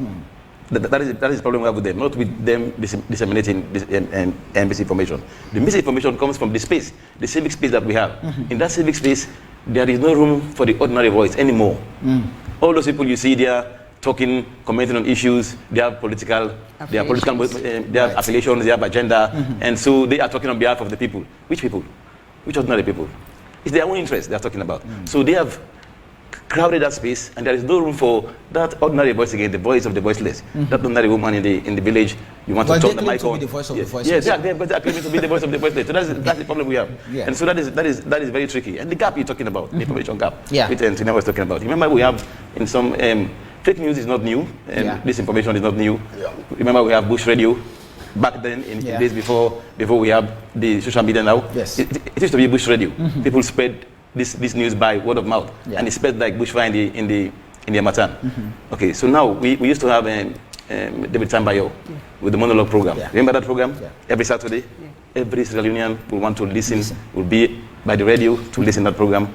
That is the problem we have with them, not with them disseminating misinformation. The misinformation comes from the space, the civic space that we have. In that civic space, there is no room for the ordinary voice anymore. All those people you see there talking, commenting on issues, they have political, they have affiliations, they have agenda, and so they are talking on behalf of the people. Which people? Which ordinary people? It's their own interest they are talking about. So they have crowded that space, and there is no room for that ordinary voice again, the voice of the voiceless. That ordinary woman in the village, you want to turn the mic on. The voice of the voiceless. Yes, they are claiming to be the voice of the voiceless. So that's the problem we have. And so that is very tricky. And the gap you're talking about, the information gap, which Antonio was talking about. Remember, we have in some fake news is not new, and disinformation is not new. Remember, we have Bush Radio. Back then, in days before we have the social media now, it used to be Bush Radio. People spread this news by word of mouth, and it spread like bushfire in the Amatan. Okay, so now we used to have David Tambayo with the monologue program. Remember that program? Every Saturday, every Sierra Leonean will want to listen, will be by the radio to listen to that program,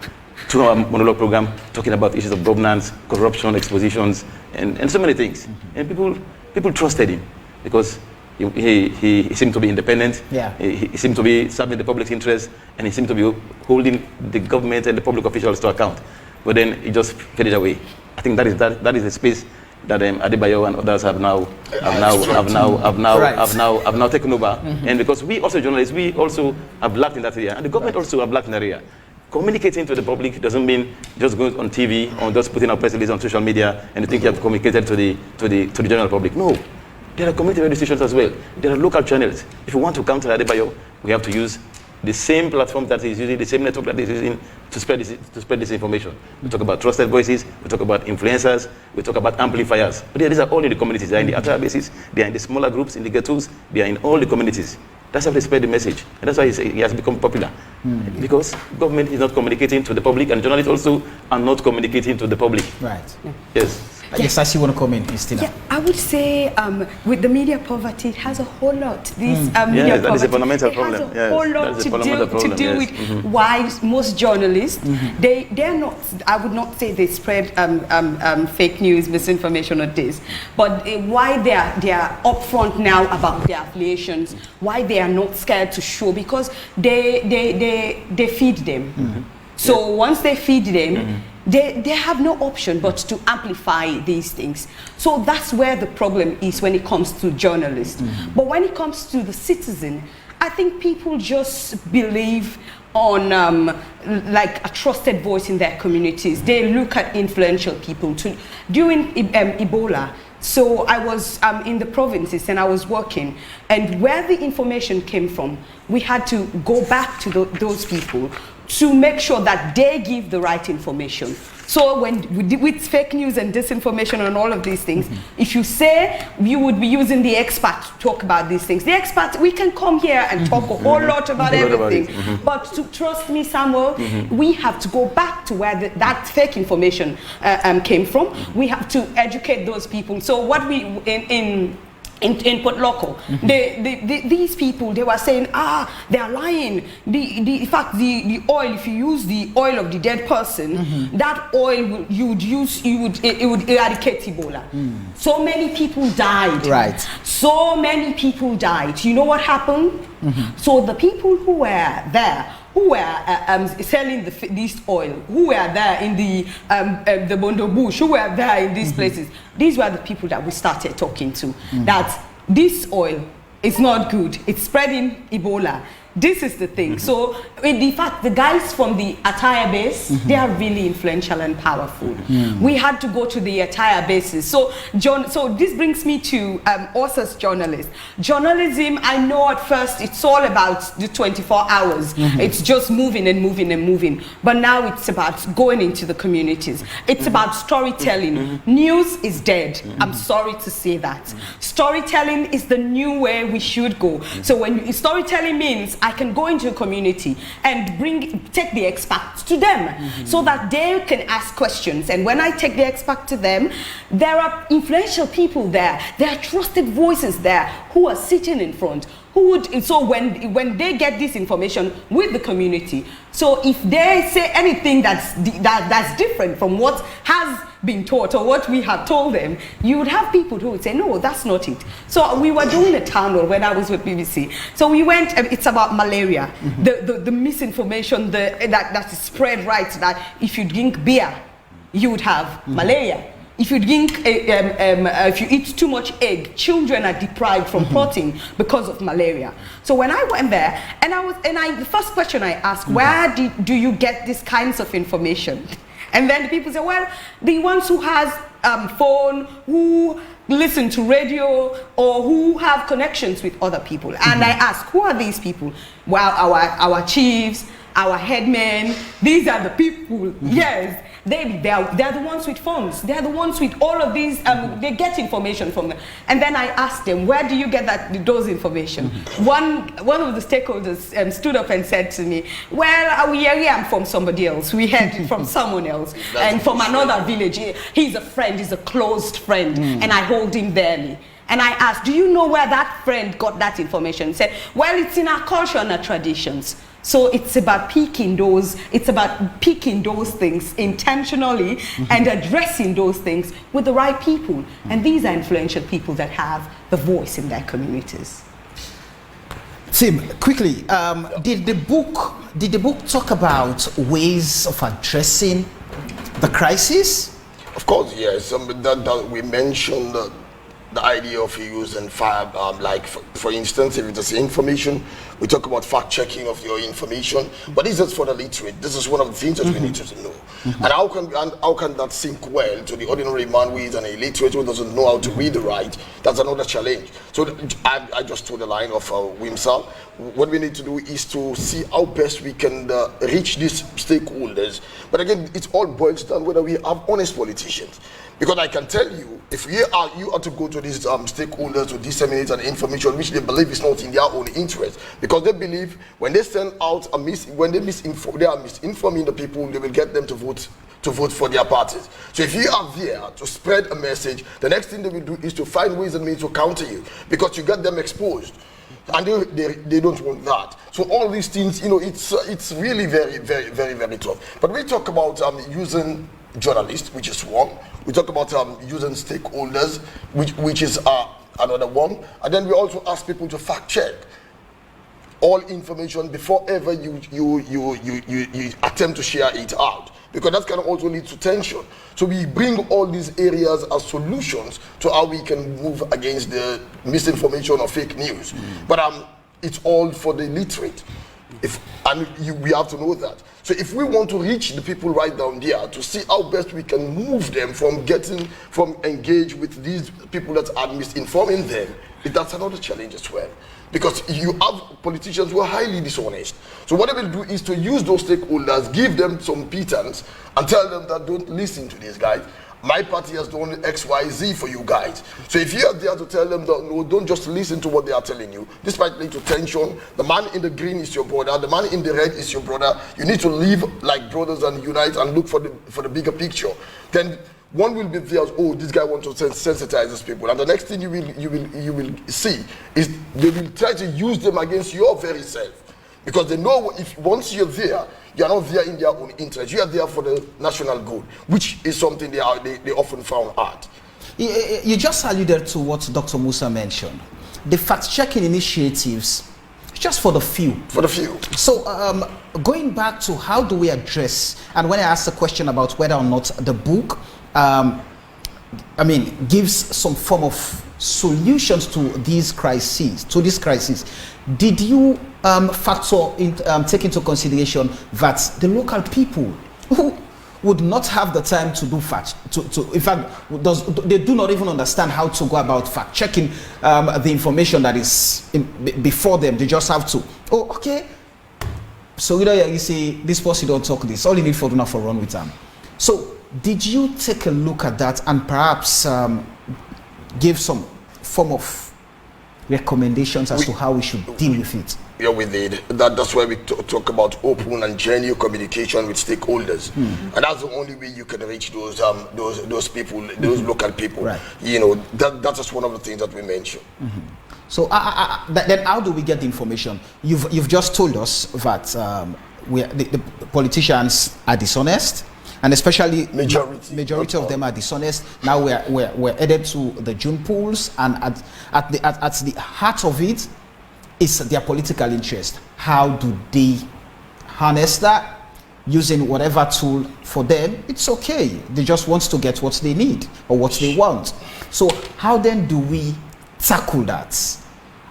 to our monologue program, talking about issues of governance, corruption, expositions, and so many things. And people trusted him because He seemed to be independent. Yeah. He seemed to be serving the public interest, and he seemed to be holding the government and the public officials to account. But then he just faded away. I think that is the space that Adebayo and others have now taken over. And because we also journalists, we also have lacked in that area, and the government also have lacked in that area. Communicating to the public doesn't mean just going on TV or just putting out press release on social media and you think you have communicated to the general public. No, there are community radio stations as well. There are local channels. If we want to counter Adebayo, we have to use the same platform that he's using, the same network that he's using to spread this information. We talk about trusted voices, we talk about influencers, we talk about amplifiers. But these are all in the communities. They are in the entire bases, they are in the smaller groups, in the ghettos, they are in all the communities. That's how they spread the message. And that's why he has become popular. Because government is not communicating to the public, and journalists also are not communicating to the public. Right. Yes. Yes, I see you want to come in, Christina. Yeah, I would say with the media poverty, it has a whole lot. This media that poverty, is a fundamental problem. It has a whole lot to do with why most journalists, they're not, I would not say they spread fake news, misinformation or this, but why they are upfront now about their affiliations, why they are not scared to show, because they feed them. So once they feed them, they have no option but to amplify these things. So that's where the problem is when it comes to journalists. But when it comes to the citizen, I think people just believe on like a trusted voice in their communities. They look at influential people. During Ebola, so I was in the provinces and I was working, and where the information came from, we had to go back to those people to make sure that they give the right information. So with fake news and disinformation and all of these things, if you say you would be using the expert to talk about these things, the expert, we can come here and talk a whole lot about everything. But to trust me, Samuel, we have to go back to where that fake information came from. We have to educate those people. So what we, in Port Loco, these people, they were saying, they are lying. In fact, the oil, if you use the oil of the dead person, that oil it would eradicate Ebola. So many people died. Right. So many people died. You know what happened? So the people who were there, who were selling this oil, who were there in the Bondo Bush, who were there in these places, these were the people that we started talking to, that this oil is not good, it's spreading Ebola. This is the thing. So, in fact, the guys from the attire base, they are really influential and powerful. We had to go to the attire bases. So, so this brings me to us as journalists. Journalism, I know at first it's all about the 24 hours. It's just moving and moving and moving. But now it's about going into the communities. It's about storytelling. News is dead. I'm sorry to say that. Storytelling is the new way we should go. So when storytelling means I can go into a community and take the experts to them so that they can ask questions. And when I take the expert to them, there are influential people there. There are trusted voices there who are sitting in front. So when they get this information with the community, so if they say anything that's different from what has been taught or what we have told them, you would have people who would say, no, that's not it. So we were doing a town hall when I was with BBC. So we went, it's about malaria, the misinformation that is spread, right, that if you drink beer, you would have malaria. If you drink, if you eat too much egg, children are deprived from protein because of malaria. So when I went there, and the first question I asked, where do you get these kinds of information? And then the people say, well, the ones who has phone, who listen to radio, or who have connections with other people. And I asked, who are these people? Well, our chiefs, our headmen, these are the people, yes. They're the ones with phones. They're the ones with all of these. They get information from them. And then I asked them, where do you get those information? One of the stakeholders stood up and said to me, well, we are from somebody else. We heard from someone else. And from another village. He's a friend. He's a closed friend. And I hold him dearly. And I asked, do you know where that friend got that information? He said, well, it's in our culture and our traditions. So it's about picking those things intentionally and addressing those things with the right people. And these are influential people that have the voice in their communities. Tim, quickly, did the book talk about ways of addressing the crisis? Of course, yes. That we mentioned the idea of using fire, like for instance, if it's information, we talk about fact checking of your information, but this is for the literate. This is one of the things that we need to know. And how can that sink well to the ordinary man who is an illiterate, who doesn't know how to read or write? That's another challenge. So I just told the line of Wimsal. What we need to do is to see how best we can reach these stakeholders. But again, it all boils down whether we have honest politicians. Because I can tell you, if you are to go to these stakeholders to disseminate an information which they believe is not in their own interest, because they believe when they send out they are misinforming the people, they will get them to vote for their parties. So if you are there to spread a message, the next thing they will do is to find ways and means to counter you, because you get them exposed. And they don't want that. So all these things, it's really very, very, very, very tough. But we talk about using journalists, which is one. We talk about using stakeholders, which is another one. And then we also ask people to fact check all information before ever you attempt to share it out, because that can also lead to tension. So we bring all these areas as solutions to how we can move against the misinformation or fake news. But it's all for the literate. We have to know that. So if we want to reach the people right down there to see how best we can move them from engage with these people that are misinforming them, that's another challenge as well. Because you have politicians who are highly dishonest. So what they will do is to use those stakeholders, give them some pittance, and tell them that don't listen to these guys. My party has done X, Y, Z for you guys. So if you are there to tell them that no, don't just listen to what they are telling you. This might lead to tension. The man in the green is your brother. The man in the red is your brother. You need to live like brothers and unite and look for the bigger picture. Then one will be there as, oh, this guy wants to sensitize these people, and the next thing you will see is they will try to use them against your very self, because they know if once you're there, you're not there in their own interest. You are there for the national good, which is something they often found hard. You just alluded to what Dr. Musa mentioned, the fact-checking initiatives, just for the few. For the few. So going back to how do we address, and when I asked the question about whether or not the book gives some form of solutions to these crises, did you take into consideration that the local people who would not have the time to do in fact, they do not even understand how to go about fact checking the information that is before them. They just have to, oh, okay, so you say this person don't talk this, all you need for do not for run with them. So did you take a look at that and perhaps give some form of recommendations as to how we should deal with it? Yeah, we did. That's why we talk about open and genuine communication with stakeholders, and that's the only way you can reach those people, those local people. Right. That's just one of the things that we mentioned. So then, how do we get the information? You've just told us that the politicians are dishonest. And especially majority of them are dishonest. Now we're headed to the June polls, and at the heart of it is their political interest. How do they harness that? Using whatever tool for them, it's okay. They just want to get what they need or what they want. So how then do we tackle that?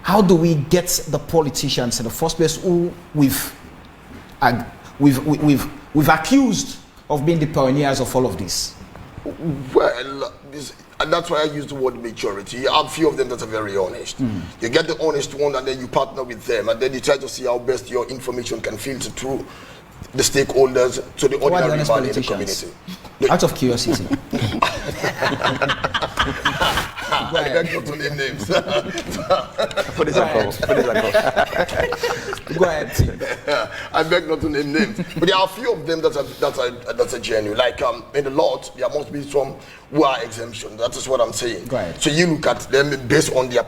How do we get the politicians in the first place who we've accused of being the pioneers of all of this? Well, and that's why I use the word majority. You have a few of them that are very honest. You get the honest one, and then you partner with them, and then you try to see how best your information can filter through the stakeholders to the ordinary man in the community. Out of curiosity. beg not to name names. Put this across. Go ahead, Tim. I beg not to name names, but there are a few of them that's a genuine. Like in a lot, there must be some who are exemption. That is what I'm saying. Right. So you look at them based on their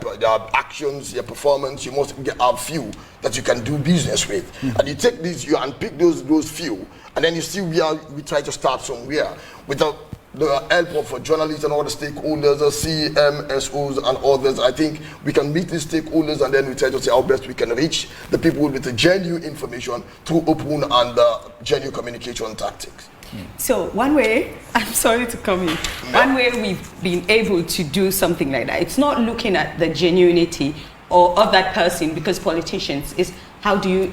actions, their performance. You must get a few that you can do business with, and you take these, you unpick those few, and then you see we try to start somewhere without the help of journalists and all the stakeholders, the CMSOs and others. I think we can meet these stakeholders and then we try to see how best we can reach the people with the genuine information through open and genuine communication tactics. So one way, I'm sorry to come in, one way we've been able to do something like that, it's not looking at the genuinity of that person, because politicians is how do you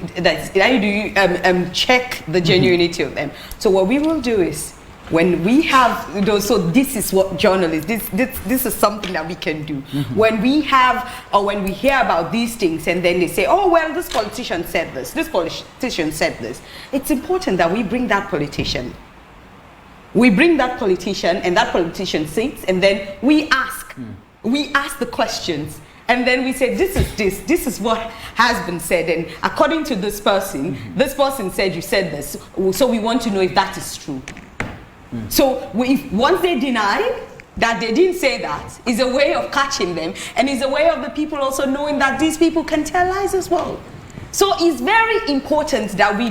check the genuinity of them. So what we will do is, when we have those, so this is what journalists, this is something that we can do. When we have, or when we hear about these things and then they say, oh, well, this politician said this, this politician said this. It's important that we bring that politician. We bring that politician and that politician sits, and then we ask the questions. And then we say, this is what has been said. And according to this person said you said this. So we want to know if that is true. So once they deny that they didn't say that, is a way of catching them, and is a way of the people also knowing that these people can tell lies as well. So it's very important that we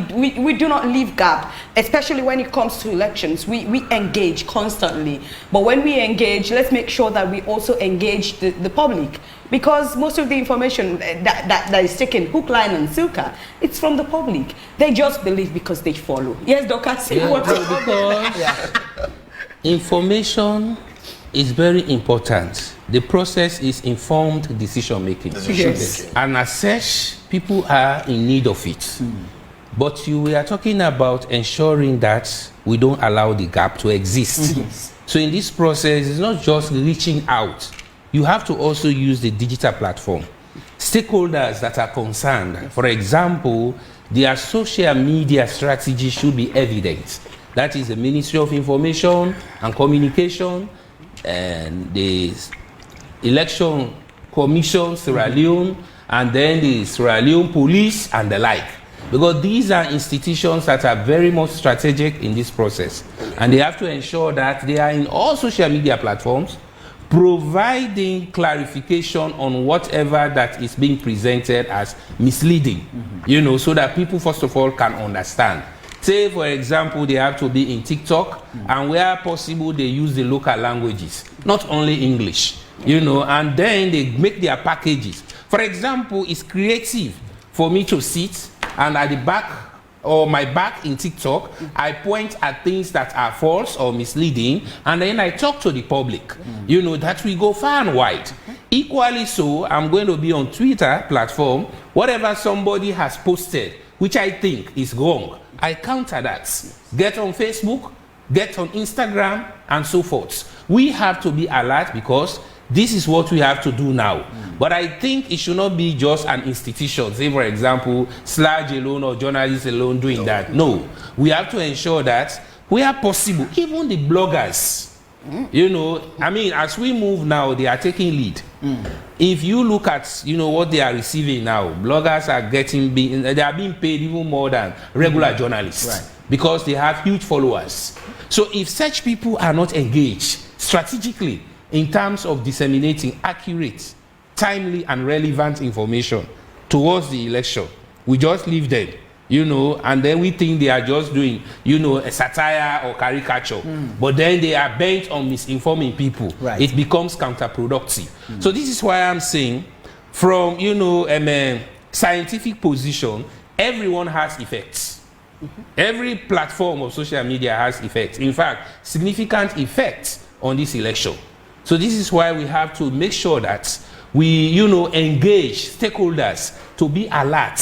do not leave gap, especially when it comes to elections. We engage constantly, but when we engage, let's make sure that we also engage the public, because most of the information that is taken hook, line and sinker, it's from the public. They just believe because they follow. Yes, Dr. Because information is very important. The process is informed decision making. Yes. And as such, people are in need of it. But we are talking about ensuring that we don't allow the gap to exist. So in this process, it's not just reaching out. You have to also use the digital platform. Stakeholders that are concerned, for example, their social media strategy should be evident. That is the Ministry of Information and Communication, and the Election Commission, Sierra Leone, and then the Sierra Leone Police and the like. Because these are institutions that are very much strategic in this process. And they have to ensure that they are in all social media platforms, providing clarification on whatever that is being presented as misleading, so that people, first of all, can understand. Say, for example, they have to be in TikTok, and where possible, they use the local languages, not only English, and then they make their packages. For example, it's creative for me to sit and at the back or my back in TikTok, I point at things that are false or misleading, and then I talk to the public. That we go far and wide. Equally so, I'm going to be on Twitter platform, whatever somebody has posted, which I think is wrong, I counter that. Get on Facebook, get on Instagram, and so forth. We have to be alert because this is what we have to do now. But I think it should not be just an institution, say for example, Sludge alone or journalists alone doing that. No, we have to ensure that where possible, even the bloggers, as we move now, they are taking lead. If you look at, what they are receiving now, bloggers are they are being paid even more than regular journalists, because they have huge followers. So if such people are not engaged strategically in terms of disseminating accurate, timely and relevant information towards the election, we just leave them, and then we think they are just doing, a satire or caricature, but then they are bent on misinforming people. It becomes counterproductive. So this is why I'm saying, from, a scientific position, everyone has effects. Every platform of social media has effects. In fact, significant effects on this election. So this is why we have to make sure that we, engage stakeholders to be alert,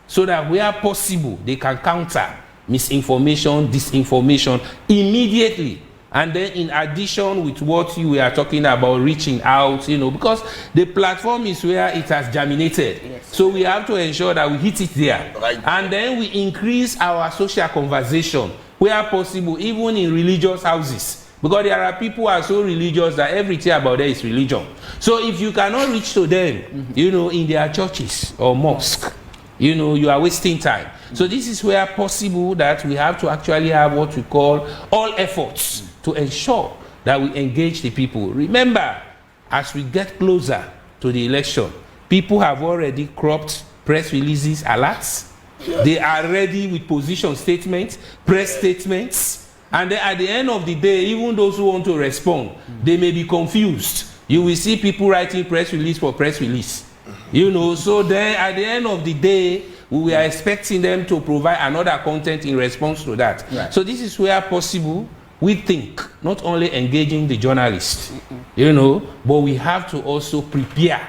so that where possible, they can counter misinformation, disinformation immediately. And then in addition with what you are talking about, reaching out, because the platform is where it has germinated. So we have to ensure that we hit it there. And then we increase our social conversation where possible, even in religious houses. Because there are people who are so religious that everything about them is religion. So if you cannot reach to them, you know, in their churches or mosque, you know, you are wasting time. So this is where possible that we have to actually have what we call all efforts to ensure that we engage the people. Remember, as we get closer to the election, people have already cropped press releases, alerts. They are ready with position statements, press statements. And then at the end of the day, even those who want to respond, they may be confused. You will see people writing press release for press release. You know, so then at the end of the day, we are expecting them to provide another content in response to that. Right. So this is where possible, we think, not only engaging the journalists, you know, but we have to also prepare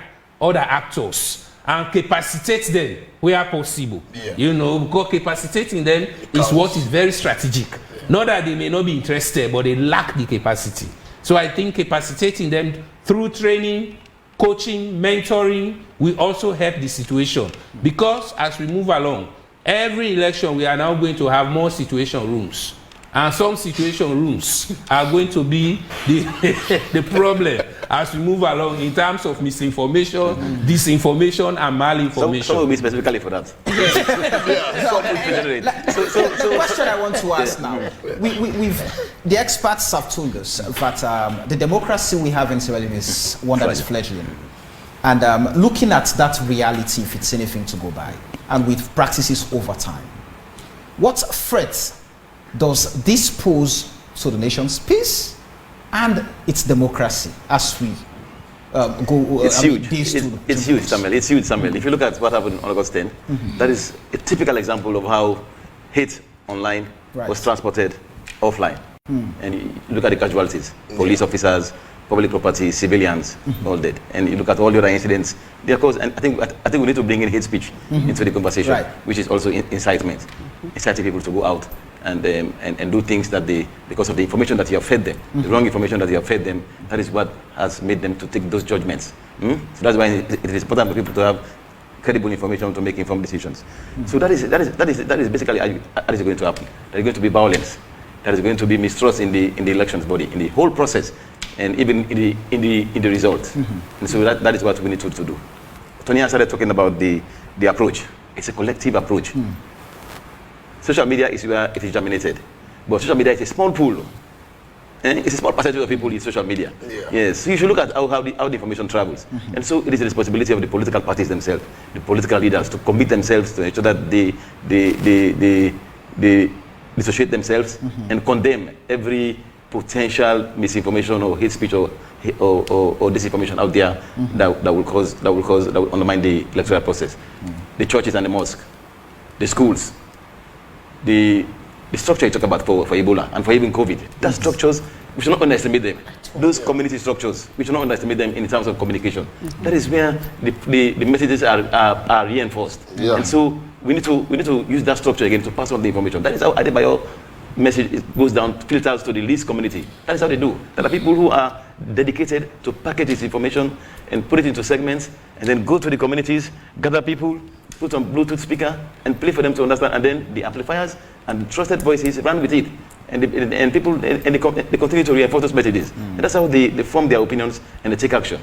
other actors and capacitate them where possible. You know, because capacitating them is what is very strategic. Not that they may not be interested, but they lack the capacity. So I think capacitating them through training, coaching, mentoring will also help the situation. Because as we move along, every election we are now going to have more situation rooms. And some situation rooms are going to be the problem as we move along in terms of misinformation, disinformation, and malinformation. Some will be specifically for that. The question I want to ask now, the experts have told us that the democracy we have in Sierra Leone is one that is fledgling. And looking at that reality, if it's anything to go by, and with practices over time, what threats does this pose to the nation's peace and its democracy as we go? It's huge. It's huge, Samuel. It's huge, Samuel. If you look at what happened on August 10, that is a typical example of how hate online was transported offline. And you look at the casualties: police officers, public property, civilians, all dead. And you look at all the other incidents. They are caused, and I think we need to bring in hate speech into the conversation, which is also incitement, inciting people to go out and do things that they, because of the information that you have fed them, the wrong information that you have fed them, that is what has made them to take those judgments. So that's why it is important for people to have credible information to make informed decisions. So that is basically how is going to happen. There is going to be violence. There is going to be mistrust in the elections body, in the whole process, and even in the result. And so that is what we need to do. Tony started talking about the approach. It's a collective approach. Social media is where it is germinated, but social media is a small pool. It's a small percentage of people in social media. Yes, so you should look at how the information travels. And so it is the responsibility of the political parties themselves, the political leaders, to commit themselves to ensure that they dissociate themselves and condemn every potential misinformation or hate speech or disinformation out there that will undermine the electoral process. The churches and the mosque, the schools, the structure you talk about for Ebola and for even COVID, those structures, we should not underestimate them. Those community structures, we should not underestimate them in terms of communication. That is where the messages are reinforced. And so we need to use that structure again to pass on the information. That is how Adebayo message goes down, filters to the least community. That is how they do. There are people who are dedicated to package this information and put it into segments and then go to the communities, gather people, put on Bluetooth speaker and play for them to understand, and then the amplifiers and the trusted voices run with it, and people they continue to reinforce those messages. And that's how they form their opinions and they take action.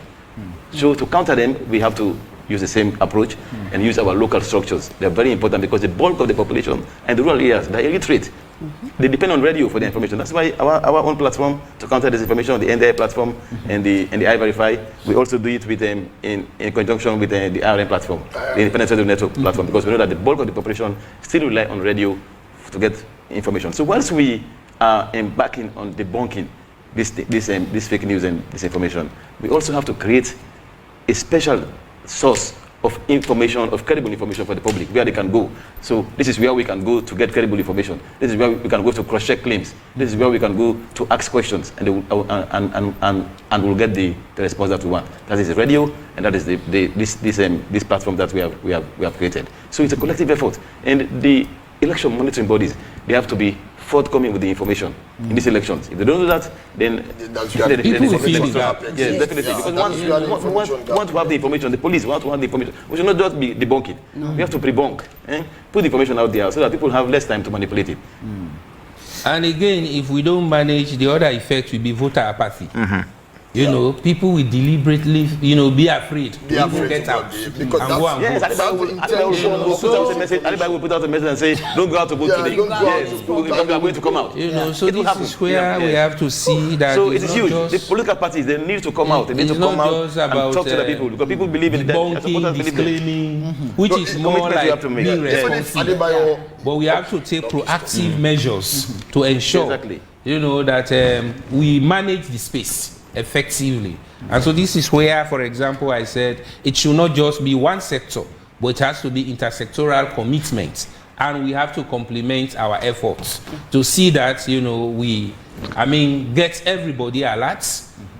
So to counter them, we have to use the same approach and use our local structures. They're very important because the bulk of the population and the rural areas, they're illiterate. They depend on radio for the information. That's why our own platform to counter disinformation, the NDI platform and the iVerify, we also do it with in conjunction with the IRN platform, the Independent Radio Network platform, because we know that the bulk of the population still rely on radio to get information. So once we are embarking on debunking this fake news and disinformation, we also have to create a special source of information, of credible information for the public, where they can go. So this is where we can go to get credible information. This is where we can go to cross-check claims. This is where we can go to ask questions, and we'll get the response that we want. That is the radio, and that is this platform that we have created. So it's a collective effort, and the election monitoring bodies, they have to be forthcoming with the information in these elections. If they don't do that, then people will feel the gap. Yes, definitely. Because we want to have the information. The police want to have the information. We should not just be debunking. We have to pre-bunk. Put the information out there so that people have less time to manipulate it. And again, if we don't manage, the other effect will be voter apathy. You know, people will deliberately, you know, be afraid to even get out and go and yes, Alibaba will put out a message and say, don't go out to vote today. Yes, we are going to come out. You know, so this is where we have to see that. So it is huge. The political parties, they need to come out. They need to come out and talk to the people, because people believe in debunking, disclaiming, which is more like being responsible. But we have to take proactive measures to ensure, you know, that we manage the space effectively. And so this is where, for example, I said it should not just be one sector, but it has to be intersectoral commitment, and we have to complement our efforts to see that, you know, we, I mean, get everybody alert,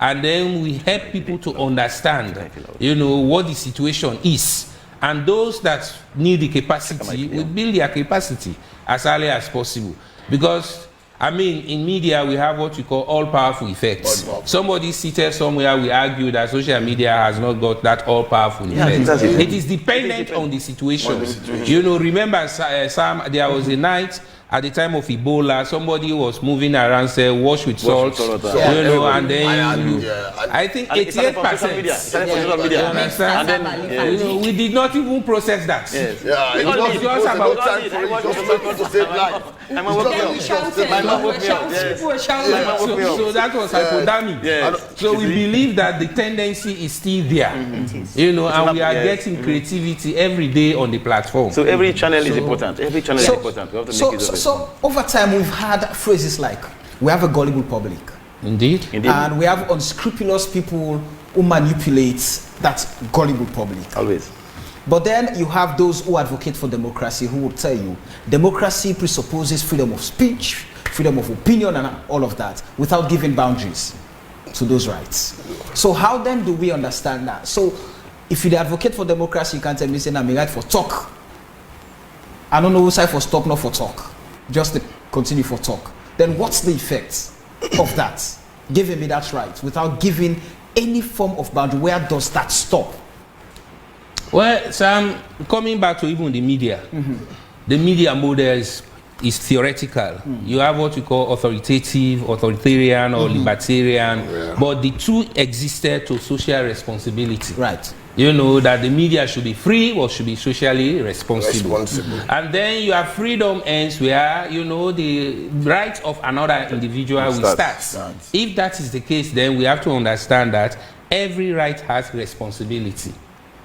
and then we help people to understand, you know, what the situation is, and those that need the capacity, we build their capacity as early as possible. Because I mean, in media, we have what we call all-powerful effects. Somebody seated somewhere, we argue that social media has not got that all-powerful effect. It is dependent on the situation. You know, remember, Sam, there was a night at the time of Ebola, somebody was moving around, say, wash with salt, you know, and then I think 88%. You understand? And then, you know, we did not even process that. Yes. Yeah, it was just about time to save life. So that was hypodermic. So we believe that the tendency is still there, you know, and we are getting creativity every day on the platform. So every channel is important. Every channel is important. We have to make it so over time, we've had phrases like, we have a gullible public. Indeed. And we have unscrupulous people who manipulate that gullible public. Always. But then you have those who advocate for democracy who will tell you, democracy presupposes freedom of speech, freedom of opinion, and all of that, without giving boundaries to those rights. So how then do we understand that? So if you advocate for democracy, you can't tell me, say, I'm right for talk. I don't know who side for stop, not for talk. Just to continue for talk. Then what's the effect of that? Giving me that right without giving any form of boundary. Where does that stop? Well, Sam, coming back to even the media, the media model is theoretical. You have what we call authoritative, authoritarian, or libertarian, but the two existed to social responsibility. Right. You know, that the media should be free or should be socially responsible. And then you have freedom ends where, you know, the right of another individual will start. If that is the case, then we have to understand that every right has responsibility.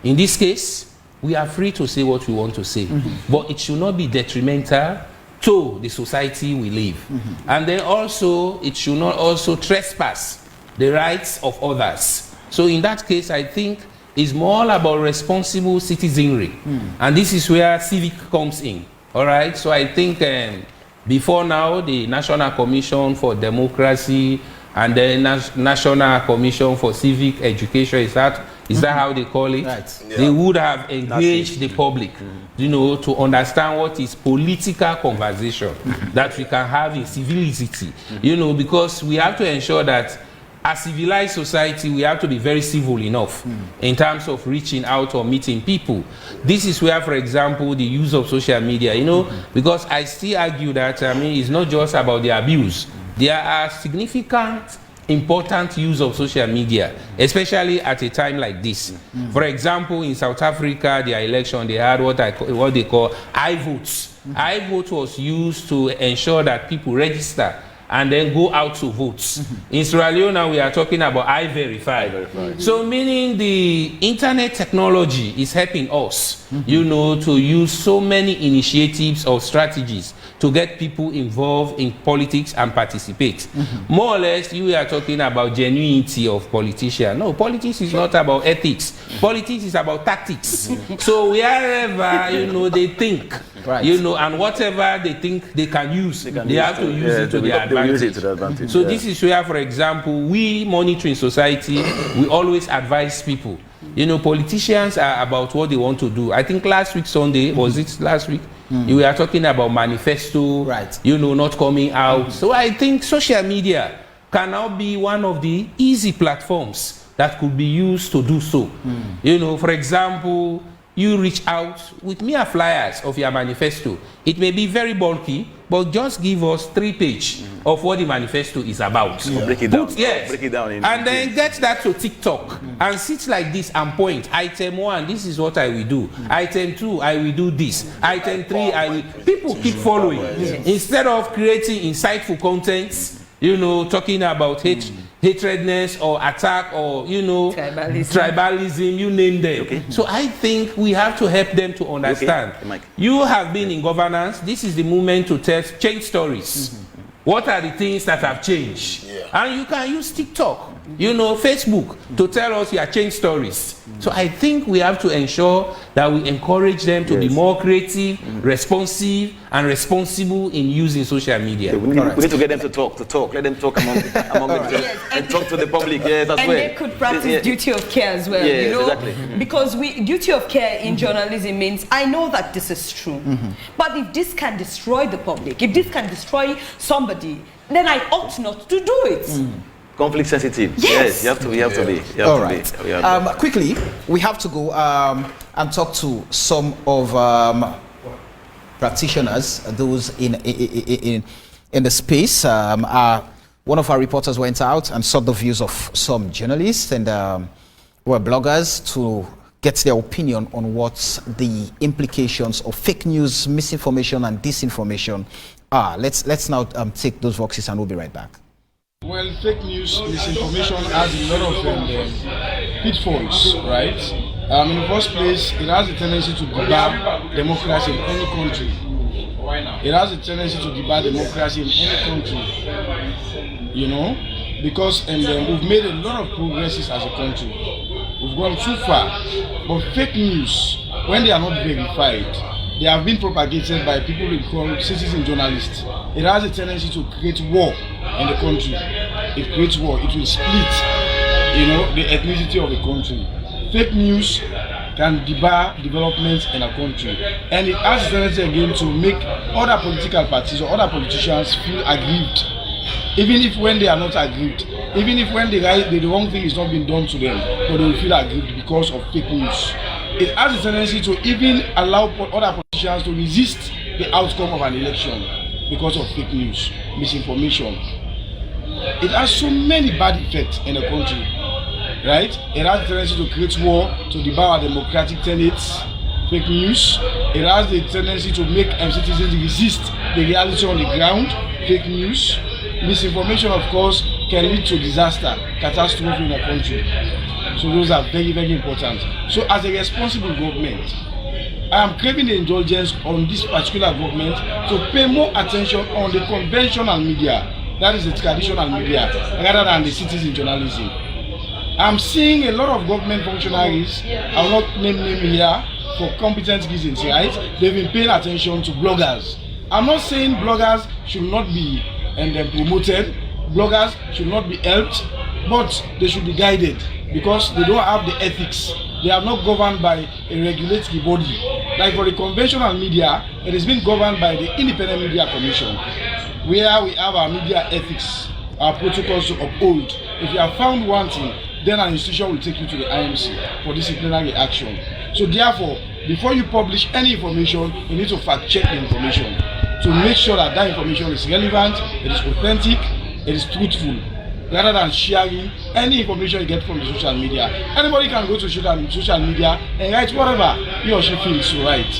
In this case, we are free to say what we want to say, but it should not be detrimental to the society we live. And then also, it should not also trespass the rights of others. So in that case, I think it's more about responsible citizenry. And this is where civic comes in. All right. So I think before now, the National Commission for Democracy and the National Commission for Civic Education, is that how they call it? Right. Yeah. They would have engaged the public, you know, to understand what is political conversation that we can have in civility, you know, because we have to ensure that as civilized society, we have to be very civil enough in terms of reaching out or meeting people. This is where, for example, the use of social media, you know, because I still argue that, I mean, it's not just about the abuse. There are significant, important use of social media, especially at a time like this. For example, in South Africa, their election, they had what they call iVotes. iVote was used to ensure that people register and then go out to vote. In Sierra Leone, we are talking about I-Verify. So meaning the internet technology is helping us, you know, to use so many initiatives or strategies to get people involved in politics and participate. More or less, you are talking about genuinity of politicians. No, politics is not about ethics. Politics is about tactics. So wherever, you know, they think, you know, and whatever they think they can use, they have to use it to their advantage. So this is where, for example, we monitoring society, we always advise people. You know, politicians are about what they want to do. I think last week Sunday, was it last week? You were talking about manifesto, you know, not coming out. So I think social media can now be one of the easy platforms that could be used to do so. You know, for example, you reach out with mere flyers of your manifesto. It may be very bulky, but just give us 3 pages of what the manifesto is about. Break it down. Yes. Break it down. And then get that to TikTok and sit like this and point. Item 1, this is what I will do. Item 2, I will do this. Item 3, I will. People keep following instead of creating insightful contents. You know, talking about hatredness or attack or, you know, tribalism, you name them. Okay. So I think we have to help them to understand. Okay. You have been in governance. This is the moment to change stories. What are the things that have changed? And you can use TikTok, you know, Facebook to tell us your change stories. So I think we have to ensure that we encourage them to be more creative, responsive, and responsible in using social media. Okay, we need to get them to talk. Let them talk among themselves and talk to the public. Yes, that's and well. they could practice duty of care as well. Yes, you know, exactly. Because duty of care in journalism means I know that this is true, but if this can destroy the public, if this can destroy somebody, then I ought not to do it. Conflict sensitive. Yes, you have to be. All right. Quickly, we have to go and talk to some of practitioners, those in the space. One of our reporters went out and sought the views of some journalists and were bloggers to get their opinion on what the implications of fake news, misinformation, and disinformation are. Let's now take those voices and we'll be right back. Well, fake news, misinformation has a lot of pitfalls, right? In the first place, it has a tendency to debar democracy in any country. It has a tendency to debar democracy in any country, you know, because we've made a lot of progresses as a country. We've gone too far. But fake news, when they are not verified, they have been propagated by people we call citizen journalists. It has a tendency to create war in the country. It creates war. It will split, you know, the ethnicity of the country. Fake news can debar development in a country, and it has a tendency again to make other political parties or other politicians feel aggrieved, even if when they are not aggrieved, even if when the wrong thing is not being done to them, but they will feel aggrieved because of fake news. It has a tendency to even allow other politicians to resist the outcome of an election because of fake news, misinformation. It has so many bad effects in the country, right? It has a tendency to create war, to debar democratic tenets, fake news. It has the tendency to make citizens resist the reality on the ground, fake news. Misinformation, of course, can lead to disaster, catastrophe in a country. So those are very, very important. So as a responsible government, I am craving the indulgence on this particular government to pay more attention on the conventional media, that is the traditional media, rather than the citizen journalism. I'm seeing a lot of government functionaries, I will not name them here for competent reasons, right? They've been paying attention to bloggers. I'm not saying bloggers should not be promoted, bloggers should not be helped, but they should be guided because they don't have the ethics. They are not governed by a regulatory body. Like for the conventional media, it is being governed by the Independent Media Commission, where we have our media ethics, our protocols to uphold. If you have found wanting, then an institution will take you to the IMC for disciplinary action. So therefore, before you publish any information, you need to fact check the information to make sure that that information is relevant, it is authentic, it is truthful, rather than sharing any information you get from the social media. Anybody can go to social media and write whatever he or she feels to write.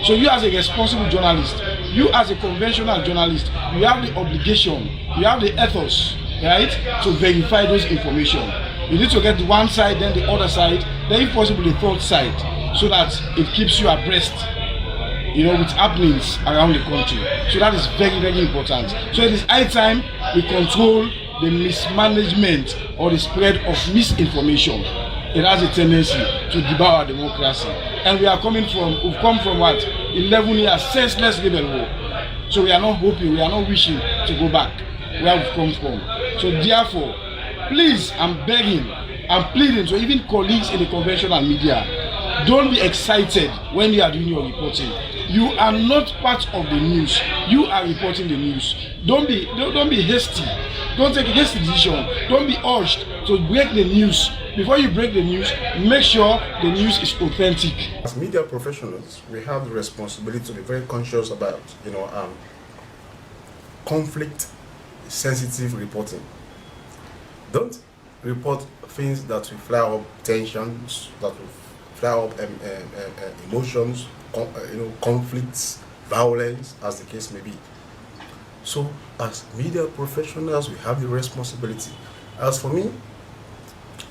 So you as a responsible journalist, you as a conventional journalist, you have the obligation, you have the ethos, right, to verify those information. You need to get one side, then the other side, then if possible the third side, so that it keeps you abreast, you know, with happenings around the country. So that is very, very important. So it is high time we control the mismanagement or the spread of misinformation. It has a tendency to debar our democracy. And we've come from what? 11 years, senseless rebel war. So we are not hoping, we are not wishing to go back where we've come from. So therefore, please, I'm begging, I'm pleading to even colleagues in the conventional media, don't be excited when you are doing your reporting. You are not part of the news. You are reporting the news. Don't be hasty. Don't take a hasty decision. Don't be urged to break the news. Before you break the news, make sure the news is authentic. As media professionals, we have the responsibility to be very conscious about, conflict-sensitive reporting. Don't report things that will flare up tensions, that will flare up emotions, conflicts, violence, as the case may be. So, as media professionals, we have the responsibility. As for me,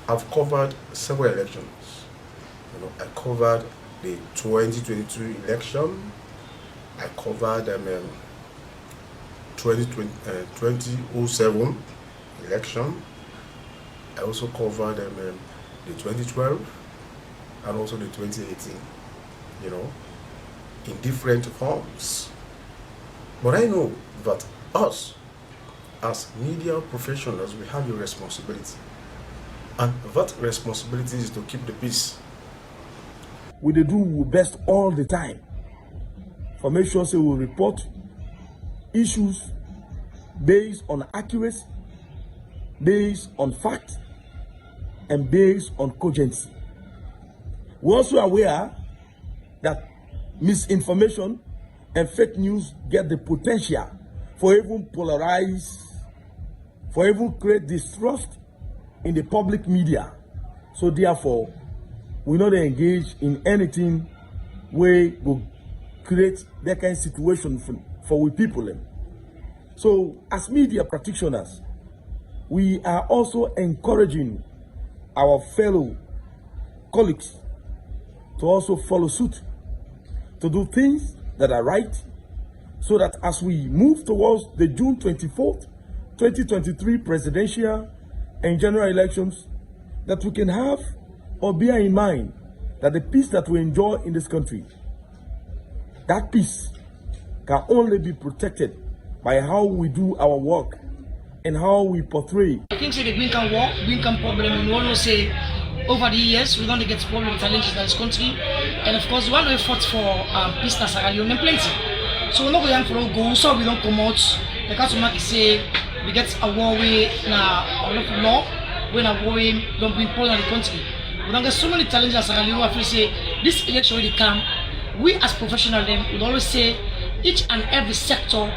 I've covered several elections. I covered the 2022 election. I covered 2007 election. I also covered the 2012 and also the 2018, in different forms. But I know that us, as media professionals, we have a responsibility. And that responsibility is to keep the peace. We do our best all the time for make sure we will report issues based on accuracy, based on fact, and based on cogency. We're also aware that misinformation and fake news get the potential for even polarize, for even create distrust in the public media. So therefore, we not engage in anything where we create that kind of situation for we people. So as media practitioners, we are also encouraging our fellow colleagues to also follow suit, to do things that are right, so that as we move towards the June 24th, 2023 presidential and general elections, that we can have or bear in mind that the peace that we enjoy in this country, that peace can only be protected by how we do our work and how we portray. I think the Green Can war, Green Can problem, and we all know say over the years we're going to get problem challenges in this country, and of course one way fought for peace in Sierra Leone plenty. So we're not going for go, so we don't come out. The council say we get a war way now law when a war don't bring problem in the country. We don't get so many challenges in Sierra Leone. I feel say this election will come. We as professionals then would always say each and every sector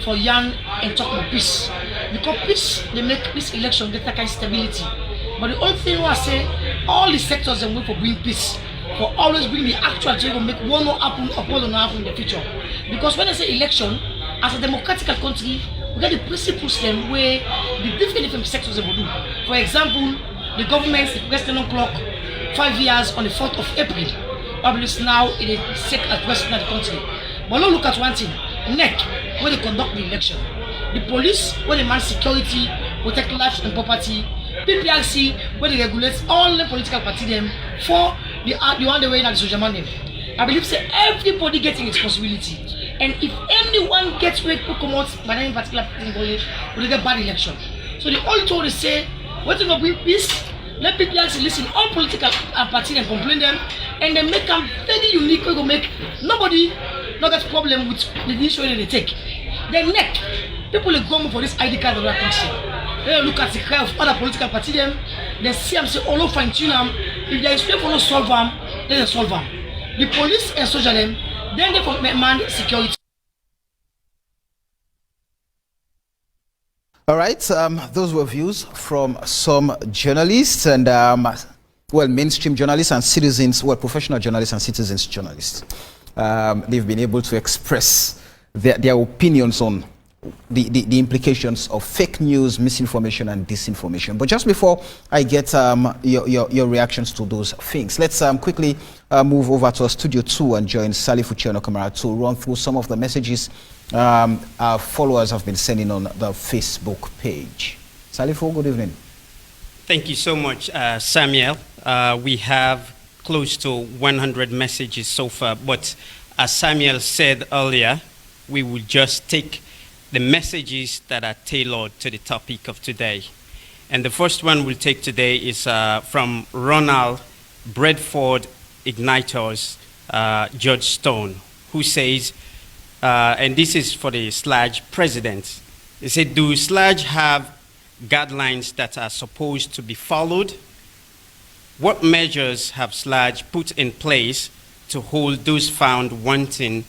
for young and talk about peace. Because peace, they make this election get that kind of stability. But the only thing I say, all the sectors they wait for bring peace, for always bring the actual change, make one not happen or one not happen in the future. Because when I say election, as a democratic country, we get the principles them where the different sectors they will do. For example, the government, the president clock 5 years on the 4th of April. Probably now in the second at western of the country. But now look at one thing, NEC, where they conduct the election. The police, where they manage security, protect lives and property. PPRC, where they regulate all the political parties them for the one the way that the social man them. I believe say everybody getting responsibility. And if anyone gets where people come out by any particular party, will get bad election. So the only thing they say, whatever bring peace, let people actually listen. All political parties and complain them, and they make them very unique. We go make nobody not get problem with the decision that they take. Then next, people will go for this ID card of that country. They look at the cry of other political parties. Them, they see them say, "Oh, fine tune them. If there is people who solve them, then they solve them." The police and soldier them, then they man security. All right, those were views from some journalists and, mainstream journalists and citizens, professional journalists and citizens journalists. They've been able to express their opinions on the implications of fake news, misinformation, and disinformation. But just before I get your reactions to those things, let's quickly move over to Studio 2 and join Salifu Kamara to run through some of the messages our followers have been sending on the Facebook page. Salifu, good evening. Thank you so much, Samuel. We have close to 100 messages so far, but as Samuel said earlier, we will just take the messages that are tailored to the topic of today. And the first one we'll take today is from Ronald Bradford Igniters, George Stone, who says, and this is for the SLAG president, he said, do SLAG have guidelines that are supposed to be followed? What measures have SLAG put in place to hold those found wanting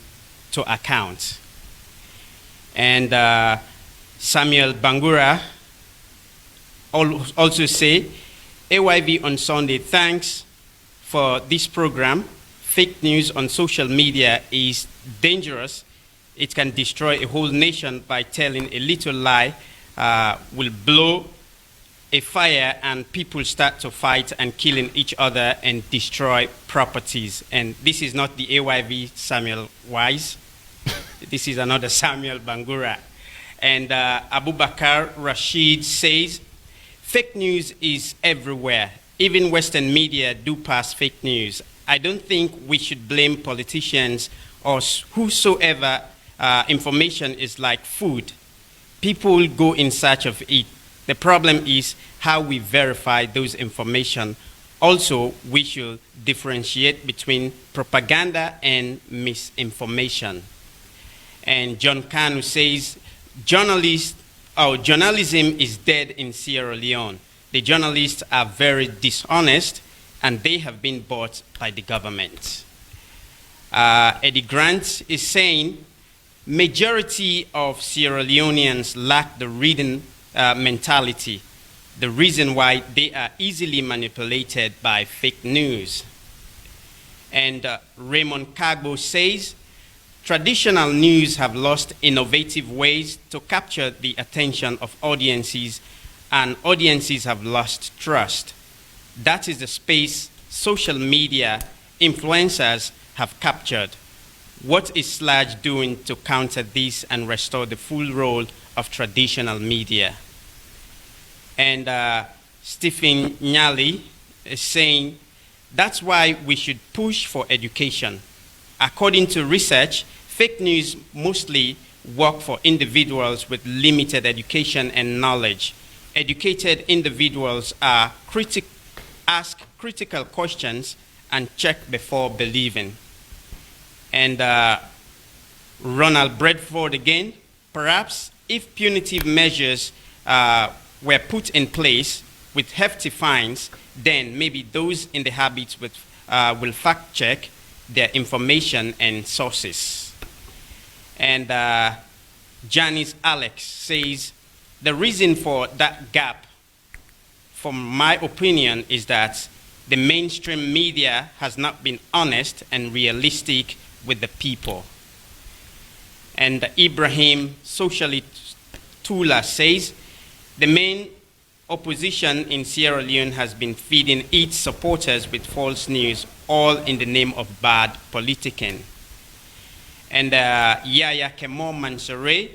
to account? And Samuel Bangura also say, AYV on Sunday, thanks for this program. Fake news on social media is dangerous. It can destroy a whole nation by telling a little lie, will blow a fire and people start to fight and killing each other and destroy properties. And this is not the AYV Samuel Wise. This is another Samuel Bangura. And Abubakar Rashid says, fake news is everywhere. Even Western media do pass fake news. I don't think we should blame politicians or whosoever. Information is like food. People go in search of it. The problem is how we verify those information. Also, we should differentiate between propaganda and misinformation. And John Kanu says, journalism is dead in Sierra Leone. The journalists are very dishonest and they have been bought by the government. Eddie Grant is saying, majority of Sierra Leoneans lack the reading mentality, the reason why they are easily manipulated by fake news. And Raymond Kagbo says, traditional news have lost innovative ways to capture the attention of audiences, and audiences have lost trust. That is the space social media influencers have captured. What is SLAJ doing to counter this and restore the full role of traditional media? And Stephen Nyali is saying, that's why we should push for education. According to research, fake news mostly work for individuals with limited education and knowledge. Educated individuals are ask critical questions and check before believing. And Ronald Bradford again, perhaps if punitive measures were put in place with hefty fines, then maybe those in the habit will fact check their information and sources. And Janice Alex says, the reason for that gap, from my opinion, is that the mainstream media has not been honest and realistic with the people. And Ibrahim Socialist Tula says, the main opposition in Sierra Leone has been feeding its supporters with false news, all in the name of bad politicking. And Yaya Kemo Mansoure,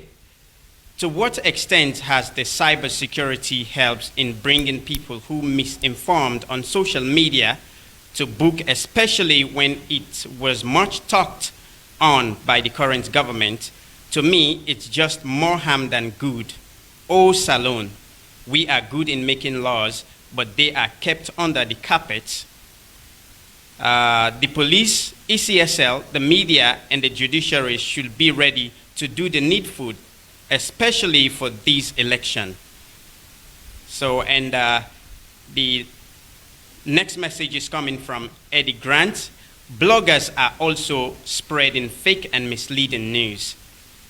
to what extent has the cybersecurity helped in bringing people who misinformed on social media to book, especially when it was much talked on by the current government? To me, it's just more harm than good. Oh, Salon, we are good in making laws, but they are kept under the carpet. The police, ECSL, the media, and the judiciary should be ready to do the needful, especially for this election. So, and the next message is coming from Eddie Grant. Bloggers are also spreading fake and misleading news.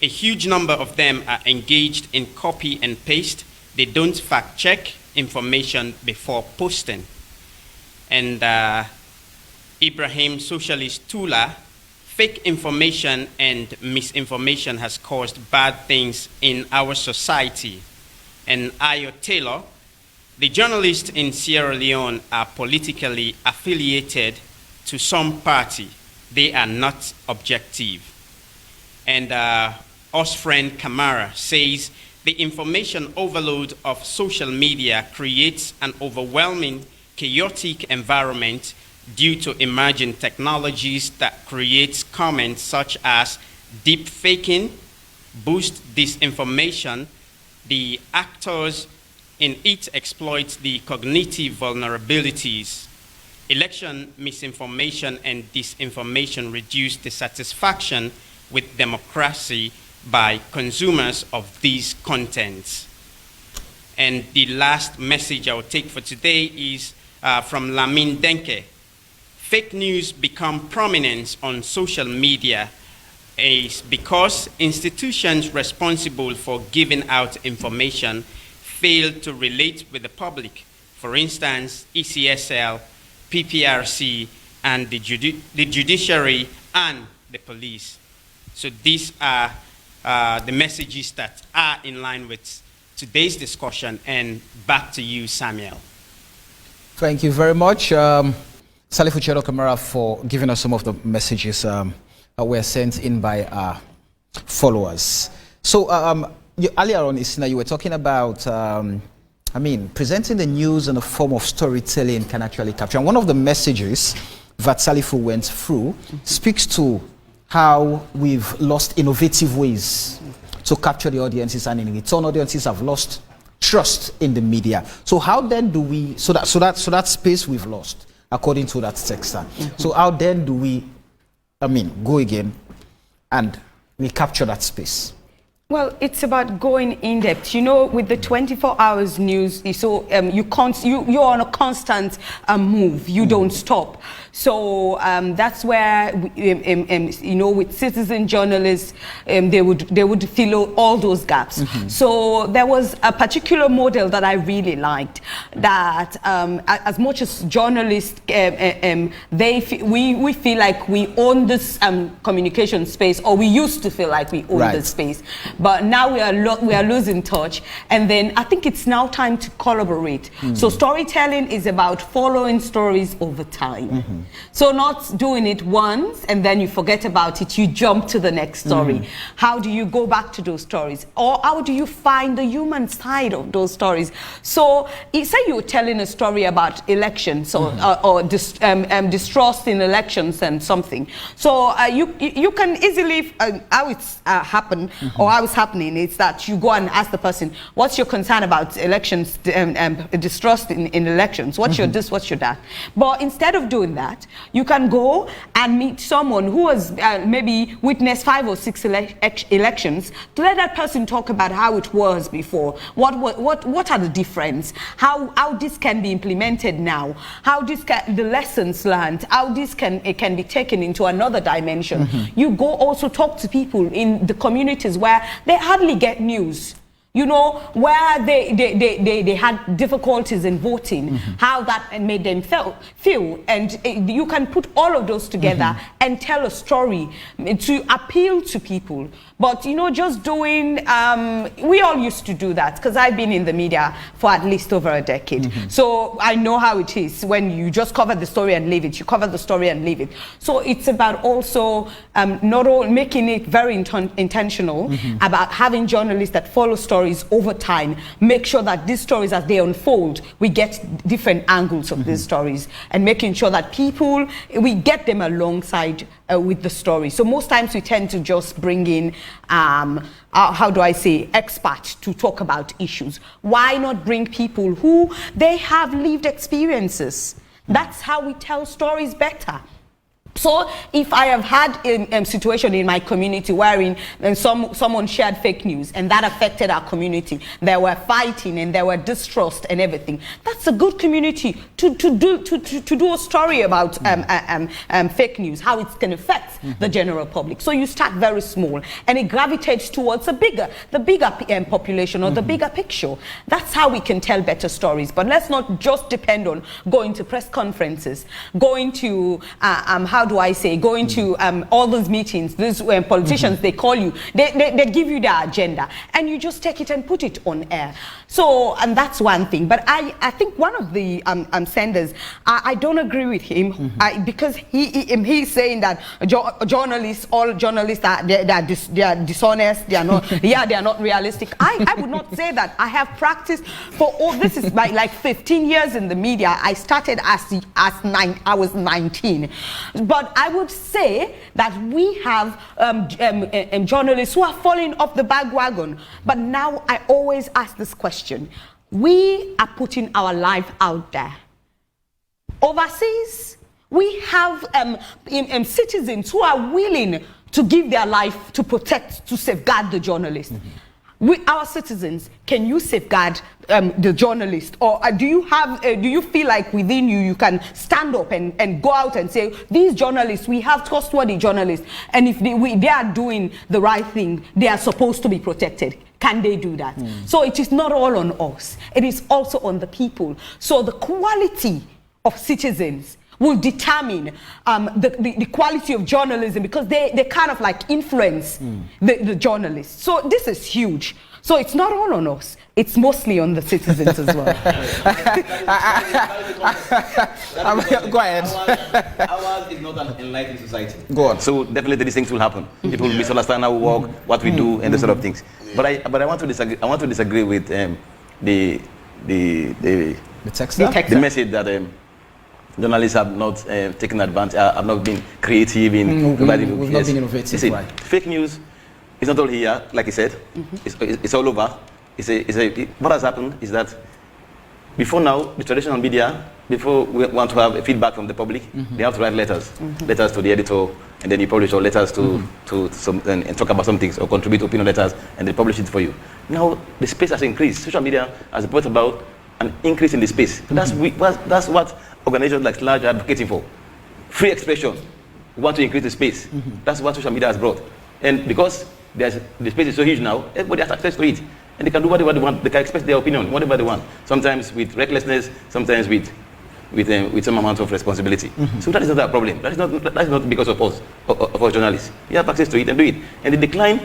A huge number of them are engaged in copy and paste. They don't fact check information before posting. And Ibrahim Socialist Tula, fake information and misinformation has caused bad things in our society. And Ayo Taylor, the journalists in Sierra Leone are politically affiliated to some party. They are not objective. And us friend Kamara says, the information overload of social media creates an overwhelming, chaotic environment due to emerging technologies that creates comments such as deep faking, boost disinformation. The actors in it exploit the cognitive vulnerabilities. Election misinformation and disinformation reduce the satisfaction with democracy by consumers of these contents. And the last message I will take for today is from Lamin Denke. Fake news become prominent on social media is because institutions responsible for giving out information fail to relate with the public. For instance, ECSL, PPRC, and the judiciary and the police. So these are the messages that are in line with today's discussion. And back to you, Samuel. Thank you very much, Salifu Chedo Kamara, for giving us some of the messages that were sent in by our followers. So earlier on, Isina, you were talking about presenting the news in a form of storytelling can actually capture. And one of the messages that Salifu went through speaks to how we've lost innovative ways to capture the audiences, and in return, audiences have lost trust in the media. So how then do we, so that space we've lost, according to that texter. So how then do we, go again and recapture that space? Well, it's about going in depth. You know, with the 24 hours news, so you're on a constant move. You don't stop. So that's where with citizen journalists, they would fill all those gaps. So there was a particular model that I really liked. That as much as journalists, we feel like we own this communication space, or we used to feel like we own this space. But now we are losing touch, and then I think it's now time to collaborate. So storytelling is about following stories over time. So not doing it once and then you forget about it, you jump to the next story. How do you go back to those stories? Or how do you find the human side of those stories? So say you're telling a story about elections or distrust in elections and something. So you can easily, how it's happened or how it's happening is that you go and ask the person, what's your concern about elections, distrust in elections? What's your this, what's your that? But instead of doing that, you can go and meet someone who has maybe witnessed 5 or 6 elections, to let that person talk about how it was before. What are the difference? How this can be implemented now? How the lessons learned? How this can be taken into another dimension? You go also talk to people in the communities where they hardly get news. You know, where they had difficulties in voting, how that made them feel. And you can put all of those together and tell a story to appeal to people. But, you know, just doing, we all used to do that, because I've been in the media for at least over a decade. So I know how it is when you just cover the story and leave it. You cover the story and leave it. So it's about also not only making it very intentional about having journalists that follow stories over time, make sure that these stories as they unfold, we get different angles of these stories, and making sure that we get them alongside with the story. So most times we tend to just bring in, how do I say, experts to talk about issues. Why not bring people who they have lived experiences? That's how we tell stories better. So if I have had a situation in my community wherein someone shared fake news and that affected our community, there were fighting and there were distrust and everything, that's a good community to do a story about fake news, how it can affect the general public. So you start very small and it gravitates towards the bigger population or the bigger picture. That's how we can tell better stories. But let's not just depend on going to press conferences, going to going to all those meetings. These politicians, they call you, they give you their agenda, and you just take it and put it on air. So, and that's one thing. But I think one of the senders, I don't agree with him because he's saying that all journalists they are dishonest. They are not. They are not realistic. I would not say that. I have practiced for all. This is like 15 years in the media. I started I was 19. But I would say that we have journalists who are falling off the bandwagon. But now I always ask this question. We are putting our life out there. Overseas, we have citizens who are willing to give their life to protect, to safeguard the journalists. our citizens, can you safeguard the journalist, or do you feel like within you can stand up and go out and say, these journalists, we have trustworthy journalists, and if they are doing the right thing, they are supposed to be protected? Can they do that? So it is not all on us, it is also on the people. So the quality of citizens will determine the quality of journalism, because they kind of like influence the journalists. So this is huge. So it's not all on us, it's mostly on the citizens as well. Go ahead. Ours is not an enlightened society. Go on. So definitely these things will happen. People will misunderstand how we work, what we do, and those sort of things. But I want to disagree. I want to disagree with the message that journalists have not taken advantage, have not been creative in providing. We've not been innovative. See, right. fake news is not all here, like I said. It's all over. What has happened is that before now, the traditional media, before we want to have feedback from the public, they have to write letters to the editor, and then you publish, or letters to some, and talk about some things, or contribute opinion letters, and they publish it for you. Now the space has increased. Social media has brought about an increase in the space. That's what organizations like Large are advocating for. Free expression. We want to increase the space. That's what social media has brought. And because the space is so huge now, everybody has access to it. And they can do whatever they want. They can express their opinion, whatever they want. Sometimes with recklessness, sometimes with some amount of responsibility. So that is not a problem. That is not because of us, of our journalists. You have access to it and do it. And the decline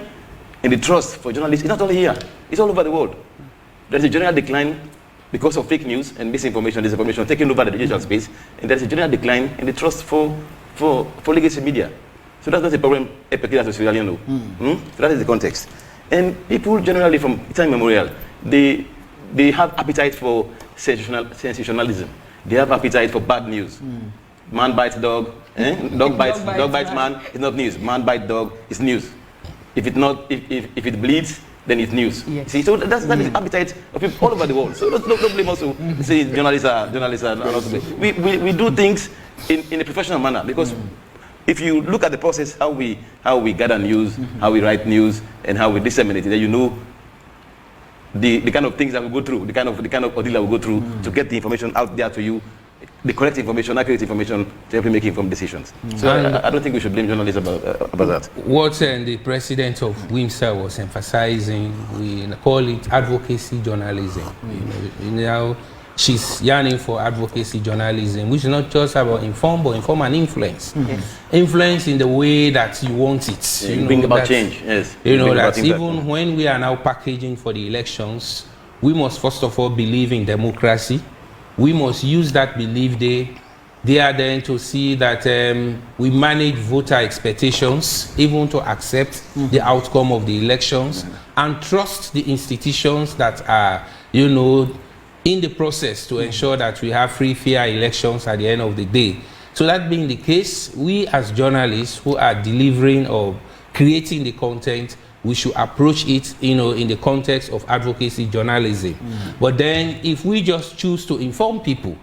in the trust for journalists is not only here. It's all over the world. There is a general decline because of fake news and misinformation, disinformation taking over the digital space, and there is a general decline in the trust for legacy media. So that's not a problem peculiar to Sierra Leone. So that is the context. And people generally from time immemorial, they have appetite for sensationalism. They have appetite for bad news. Man bites dog, dog bites man, it's not news. Man bites dog, it's news. If it bleeds, then it's news. Yes. See, so that is the appetite of people all over the world. So don't blame us who say journalists are not to blame. We do things in a professional manner, because if you look at the process, how we gather news, how we write news, and how we disseminate it, then you know the kind of things that we go through, the kind of ordeal that we go through to get the information out there to you, the correct information, accurate information, to help you make informed decisions. So I don't think we should blame journalists about that. What the president of WIMSA was emphasizing, we call it advocacy journalism. You know, she's yearning for advocacy journalism, which is not just about inform, but inform and influence. Influence in the way that you want it. Yeah, bring about change, yes. You know, that even when we are now packaging for the elections, we must first of all believe in democracy. We must use that belief there then to see that we manage voter expectations, even to accept the outcome of the elections, and trust the institutions that are, you know, in the process to ensure that we have free, fair elections at the end of the day. So that being the case, we as journalists who are delivering or creating the content, we should approach it, you know, in the context of advocacy journalism. But then if we just choose to inform people,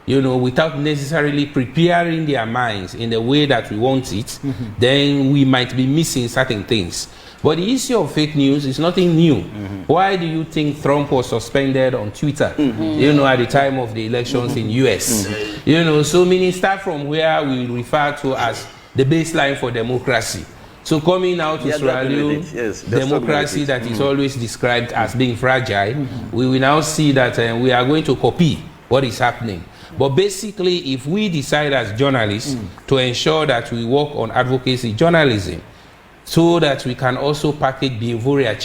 you know, without necessarily preparing their minds in the way that we want it, then we might be missing certain things. But the issue of fake news is nothing new. Why do you think Trump was suspended on Twitter, you know, at the time of the elections in US? You know, so meaning start from where we refer to as the baseline for democracy. So coming out to Sierra Leone, democracy that is always described as being fragile, we will now see that we are going to copy what is happening. But basically, if we decide as journalists to ensure that we work on advocacy journalism, so that we can also package behavioral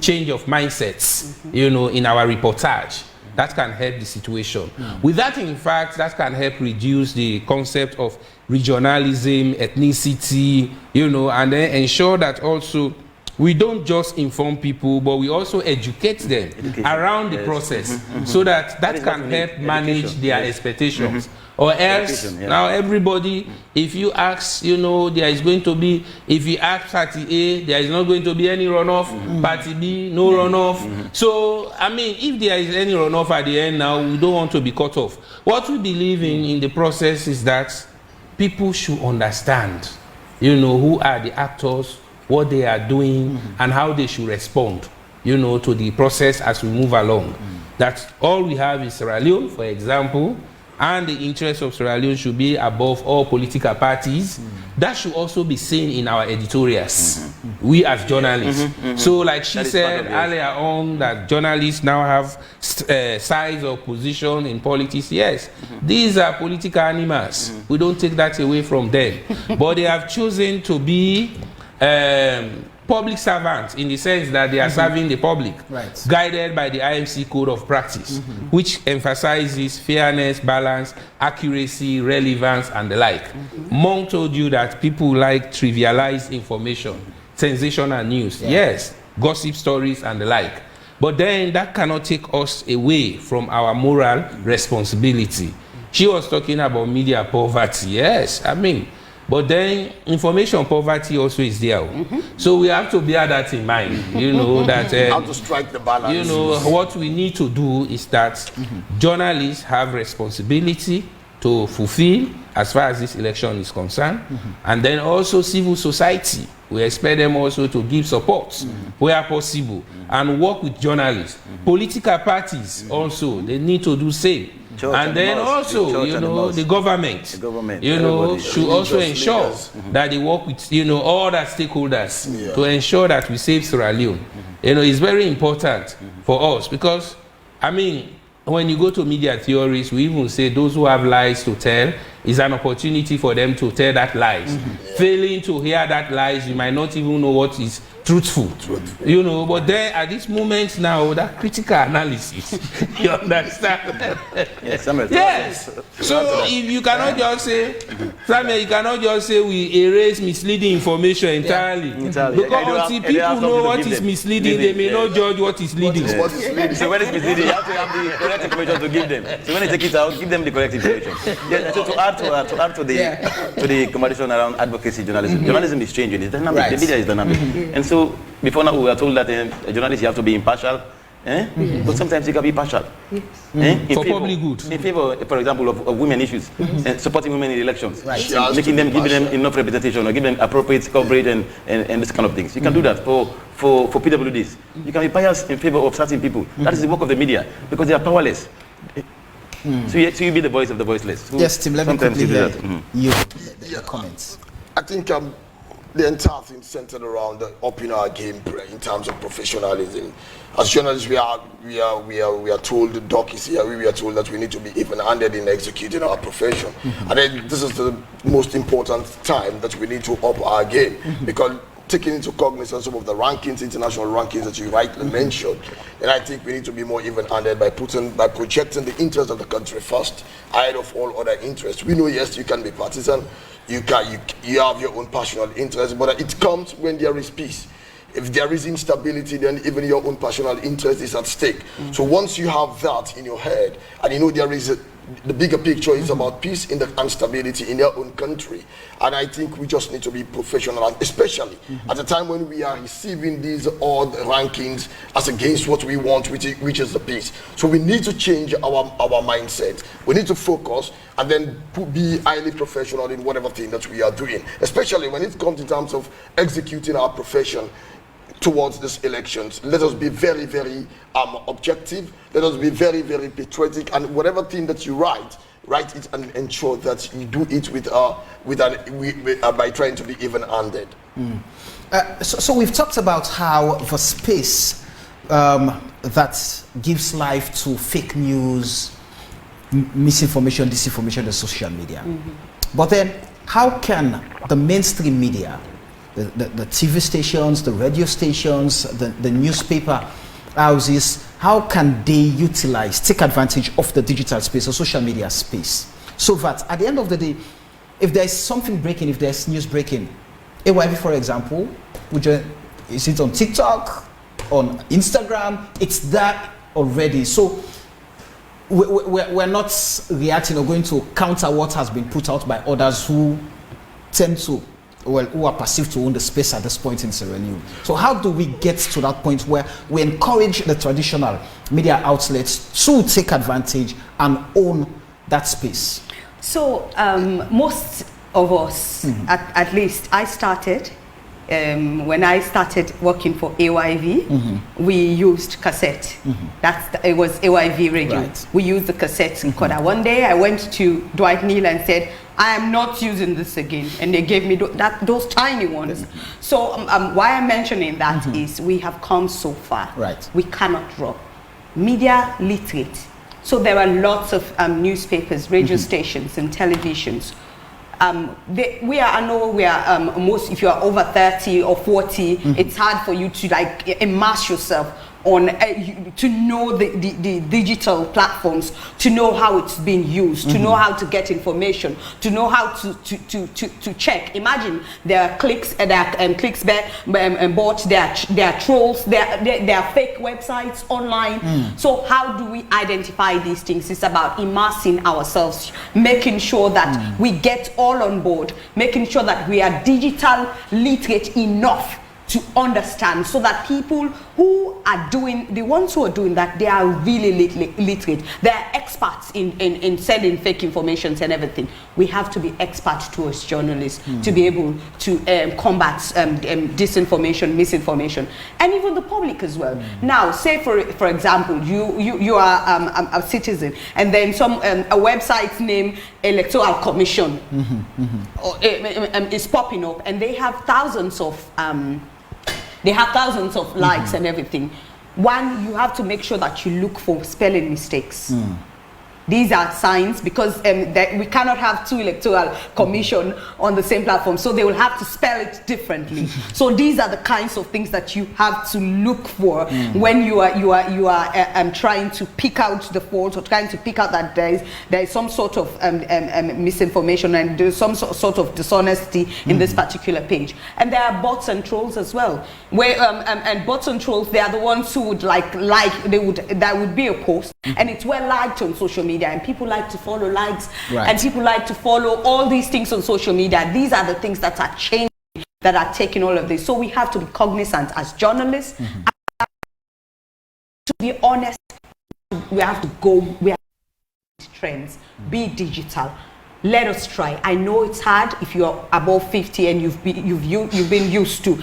change of mindsets, you know, in our reportage, that can help the situation. With that, in fact, that can help reduce the concept of regionalism, ethnicity, you know, and then ensure that also we don't just inform people, but we also educate them around the process, so that can help manage their expectations. Or else, now everybody, if you ask, you know, there is going to be, if you ask party A, there is not going to be any runoff, party B, no runoff. So, I mean, if there is any runoff at the end now, we don't want to be cut off. What we believe in the process is that people should understand, you know, who are the actors, what they are doing, and how they should respond, you know, to the process as we move along. That all we have is Sierra Leone, for example, and the interests of Sierra Leone should be above all political parties. That should also be seen in our editorials, we as journalists. So like she said earlier on, that journalists now have size or position in politics. Yes, these are political animals. We don't take that away from them. But they have chosen to be public servants in the sense that they are serving the public, guided by the IMC Code of Practice, which emphasizes fairness, balance, accuracy, relevance, and the like. Monk told you that people like trivialized information, sensational news, yes, gossip stories, and the like. But then that cannot take us away from our moral responsibility. She was talking about media poverty, yes, I mean, but then information poverty also is there. So we have to bear that in mind, you know, that how to strike the balance. You know, what we need to do is that journalists have responsibility to fulfill as far as this election is concerned, and then also civil society. We expect them also to give support where possible and work with journalists. Political parties also, they need to do same. And then also, you know, the government, you know, should also ensure that they work with, you know, all the stakeholders to ensure that we save Sierra Leone. You know, it's very important for us because, I mean, when you go to media theories, we even say those who have lies to tell is an opportunity for them to tell that lies. Failing to hear that lies, you might not even know what is truthful. You know, but then at this moment now, that critical analysis, you understand? Yes. So if you cannot just say, Samuel, you cannot just say we erase misleading information entirely. Because until people know what is misleading, they may not judge what is leading. So when it's misleading, you have to have the correct information to give them. So when you take it out, give them the correct information. So to add to the conversation around advocacy journalism, journalism is changing. It's dynamic. The media is dynamic, and so before now we were told that a journalist you have to be impartial, but sometimes you can be partial. For public good. In favor, for example, of women issues, and supporting women in elections, giving them enough representation or giving them appropriate coverage and this kind of things. You can do that for PWDs. You can be biased in favor of certain people. That is the work of the media because they are powerless. So you be the voice of the voiceless. So yes, Tim, let me quickly hear your comments. I think the entire thing centered around upping our game in terms of professionalism. As journalists, we are told, the doc is here, we are told that we need to be even-handed in executing our profession. And then this is the most important time that we need to up our game because taking into cognizance some of the rankings, international rankings that you rightly mentioned, and I think we need to be more even-handed by projecting the interest of the country first, ahead of all other interests. We know, yes, you can be partisan, you have your own personal interest, but it comes when there is peace. If there is instability, then even your own personal interest is at stake. So once you have that in your head, and you know there is the bigger picture is about peace and stability in your own country. And I think we just need to be professional, especially at a time when we are receiving these odd rankings as against what we want, which is the peace. So we need to change our mindset. We need to focus and then be highly professional in whatever thing that we are doing, especially when it comes in terms of executing our profession towards these elections. Let us be very, very objective. Let us be very, very patriotic. And whatever thing that you write it and ensure that you do it by trying to be even-handed. So we've talked about how the space that gives life to fake news, misinformation, disinformation, the social media. But then how can the mainstream media, the TV stations, the radio stations, the newspaper houses, how can they take advantage of the digital space or social media space so that at the end of the day, if there's something breaking, if there's news breaking, AYV, for example, is it on TikTok, on Instagram? It's that already. So we're not reacting or going to counter what has been put out by others who tend to, who are perceived to own the space at this point in Sierra Leone. So how do we get to that point where we encourage the traditional media outlets to take advantage and own that space? So most of us, at least I started when I started working for AYV, we used cassette. It was AYV radio. Right. We used the cassette recorder. One day I went to Dwight Neal and said, I am not using this again. And they gave me those tiny ones. So why I'm mentioning that is we have come so far. Right. We cannot drop. Media literate. So there are lots of newspapers, radio stations and televisions. I know we are most, if you are over 30 or 40, it's hard for you to like immerse yourself on to know the digital platforms, to know how it's being used, to know how to get information, to know how to check. Imagine there are clicks, there are clicks bots, there are trolls, there are fake websites online. So how do we identify these things? It's about immersing ourselves, making sure that we get all on board, making sure that we are digital literate enough to understand, so that people who are doing, the ones who are doing that, they are really literate. They are experts in sending fake information and everything. We have to be experts too as journalists to be able to combat disinformation, misinformation, and even the public as well. Now, say for example, you are a citizen, and then a website's name Electoral Commission is popping up, and they have thousands of likes and everything. One, you have to make sure that you look for spelling mistakes. These are signs, because that we cannot have two electoral commission on the same platform, so they will have to spell it differently. So these are the kinds of things that you have to look for when you are trying to pick out the fault, or trying to pick out that there is some sort of misinformation and there's some sort of dishonesty in this particular page. And there are bots and trolls as well, where and bots and trolls, they are the ones who would that would be a post and it's well liked on social media, and people like to follow likes, and people like to follow all these things on social media. These are the things that are changing, that are taking all of this. So we have to be cognizant as journalists. To be honest, we have to trends, be digital. Let us try. I know it's hard if you're above 50 and you've been used to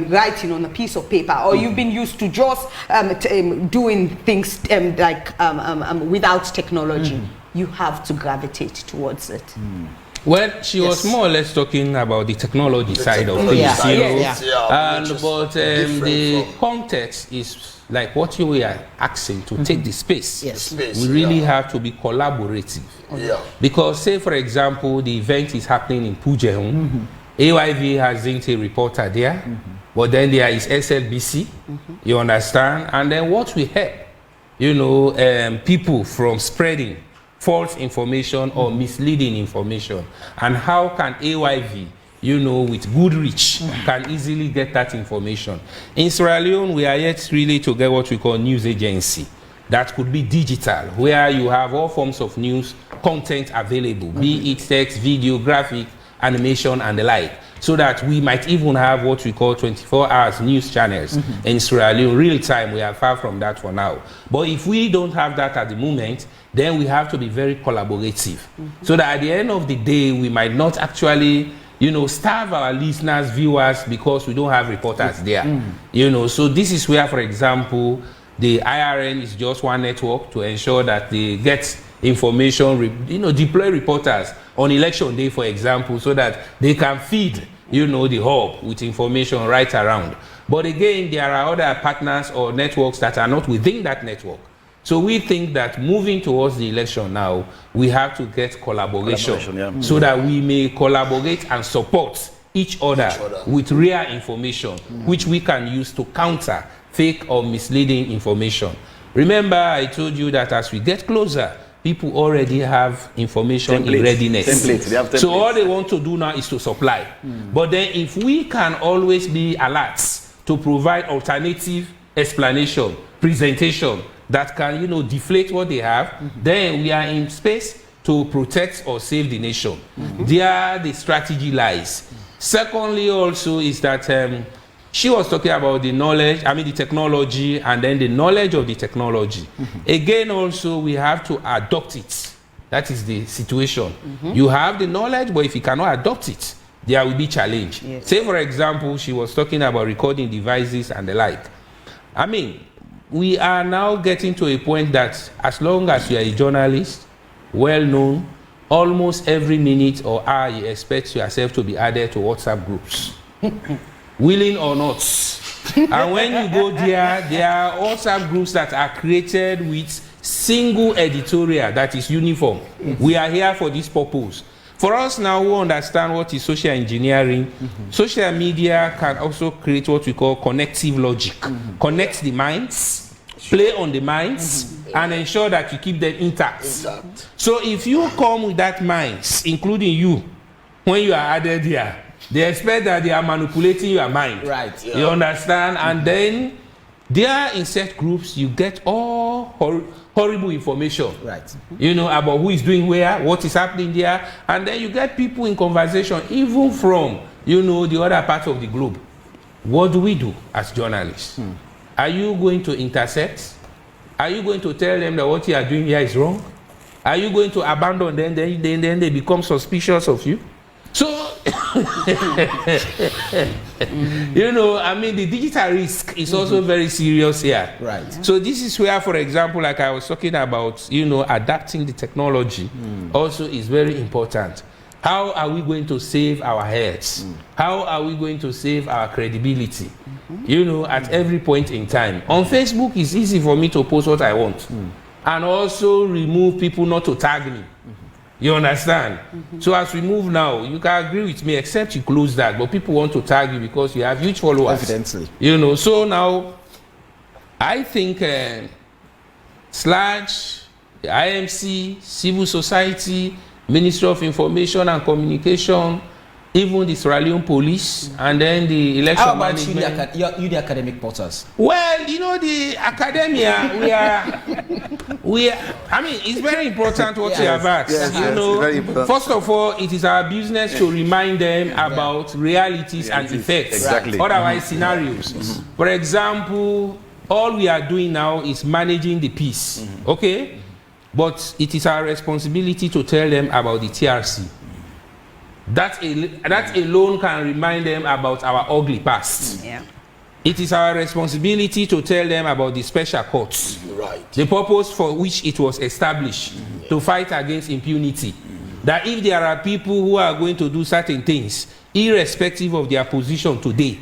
writing on a piece of paper, or you've been used to just doing things without technology. You have to gravitate towards it. Well, she was more or less talking about the technology side of things, but the context is like what you were asking, to take the space. We really have to be collaborative. Because say, for example, the event is happening in Pujeong. AYV has a reporter there, but then there is SLBC, you understand? And then what we help, people from spreading false information or misleading information, and how can AYV, with good reach, can easily get that information. In Sierra Leone, we are yet really to get what we call news agency. That could be digital, where you have all forms of news content available, be it text, video, graphic, animation, and the like, so that we might even have what we call 24 hours news channels in Sierra Leone, real time. We are far from that for now. But if we don't have that at the moment, then we have to be very collaborative, so that at the end of the day, we might not actually starve our listeners, viewers, because we don't have reporters there. So this is where, for example, the IRN is just one network to ensure that they get information, deploy reporters on election day, for example, so that they can feed, the hub with information right around. But again, there are other partners or networks that are not within that network. So we think that moving towards the election now, we have to get collaboration so that we may collaborate and support each other with real information, which we can use to counter fake or misleading information. Remember, I told you that as we get closer, people already have information in readiness. Templates. So all they want to do now is to supply. But then if we can always be alert to provide alternative explanation, presentation, that can, deflate what they have, then we are in space to protect or save the nation. There the strategy lies. Secondly, also, is that she was talking about the knowledge, the technology, and then the knowledge of the technology. Again, also, we have to adopt it. That is the situation. You have the knowledge, but if you cannot adopt it, there will be challenge. Yes. Say, for example, she was talking about recording devices and the like. I mean, we are now getting to a point that as long as you are a journalist, well-known, almost every minute or hour you expect yourself to be added to WhatsApp groups, willing or not. And when you go there are WhatsApp groups that are created with single editorial that is uniform. We are here for this purpose. For us now who understand what is social engineering, social media can also create what we call connective logic. Connect the minds, play on the minds, and ensure that you keep them intact. So if you come with that minds, including you, when you are added here, they expect that they are manipulating your mind. Right. You understand? And then there in set groups, you get all horrible information. Right. You know, about who is doing where, what is happening there. And then you get people in conversation, even from, you know, the other part of the globe. What do we do as journalists? Are you going to intercept? Are you going to tell them that what you are doing here is wrong? Are you going to abandon them? Then they become suspicious of you? So, you know, I mean, the digital risk is also very serious here. Right. So this is where, for example, like I was talking about, you know, adapting the technology also is very important. How are we going to save our heads? How are we going to save our credibility? You know, at every point in time. On Facebook, it's easy for me to post what I want. And also remove people not to tag me. You understand? So as we move now, you can agree with me, except you close that, but people want to tag you because you have huge followers. Evidently. You know, so now, I think Sludge, the IMC, civil society, Ministry of Information and Communication, even the Sierra Leone police, and then the election How about management. you, the academic portals? Well, you know, the academia, we are, I mean, it's very important what you have asked. You know, first of all, it is our business to remind them about realities and effects. Exactly. Otherwise, scenarios. For example, all we are doing now is managing the peace, okay? But it is our responsibility to tell them about the TRC. That alone can remind them about our ugly past. Yeah. It is our responsibility to tell them about the special courts, the purpose for which it was established, to fight against impunity. That if there are people who are going to do certain things, irrespective of their position today,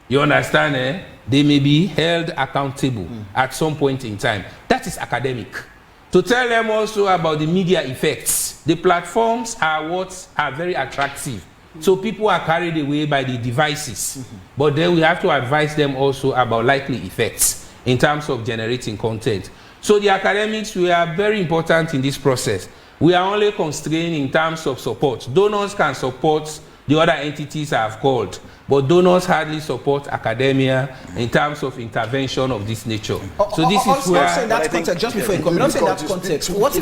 you understand, they may be held accountable at some point in time. That is academic. To tell them also about the media effects. The platforms are what are very attractive. So people are carried away by the devices. But then we have to advise them also about likely effects in terms of generating content. So the academics, we are very important in this process. We are only constrained in terms of support. Donors can support the other entities I have called, but donors hardly support academia in terms of intervention of this nature. So this is where... Also in that context, just before you come, not in that context, what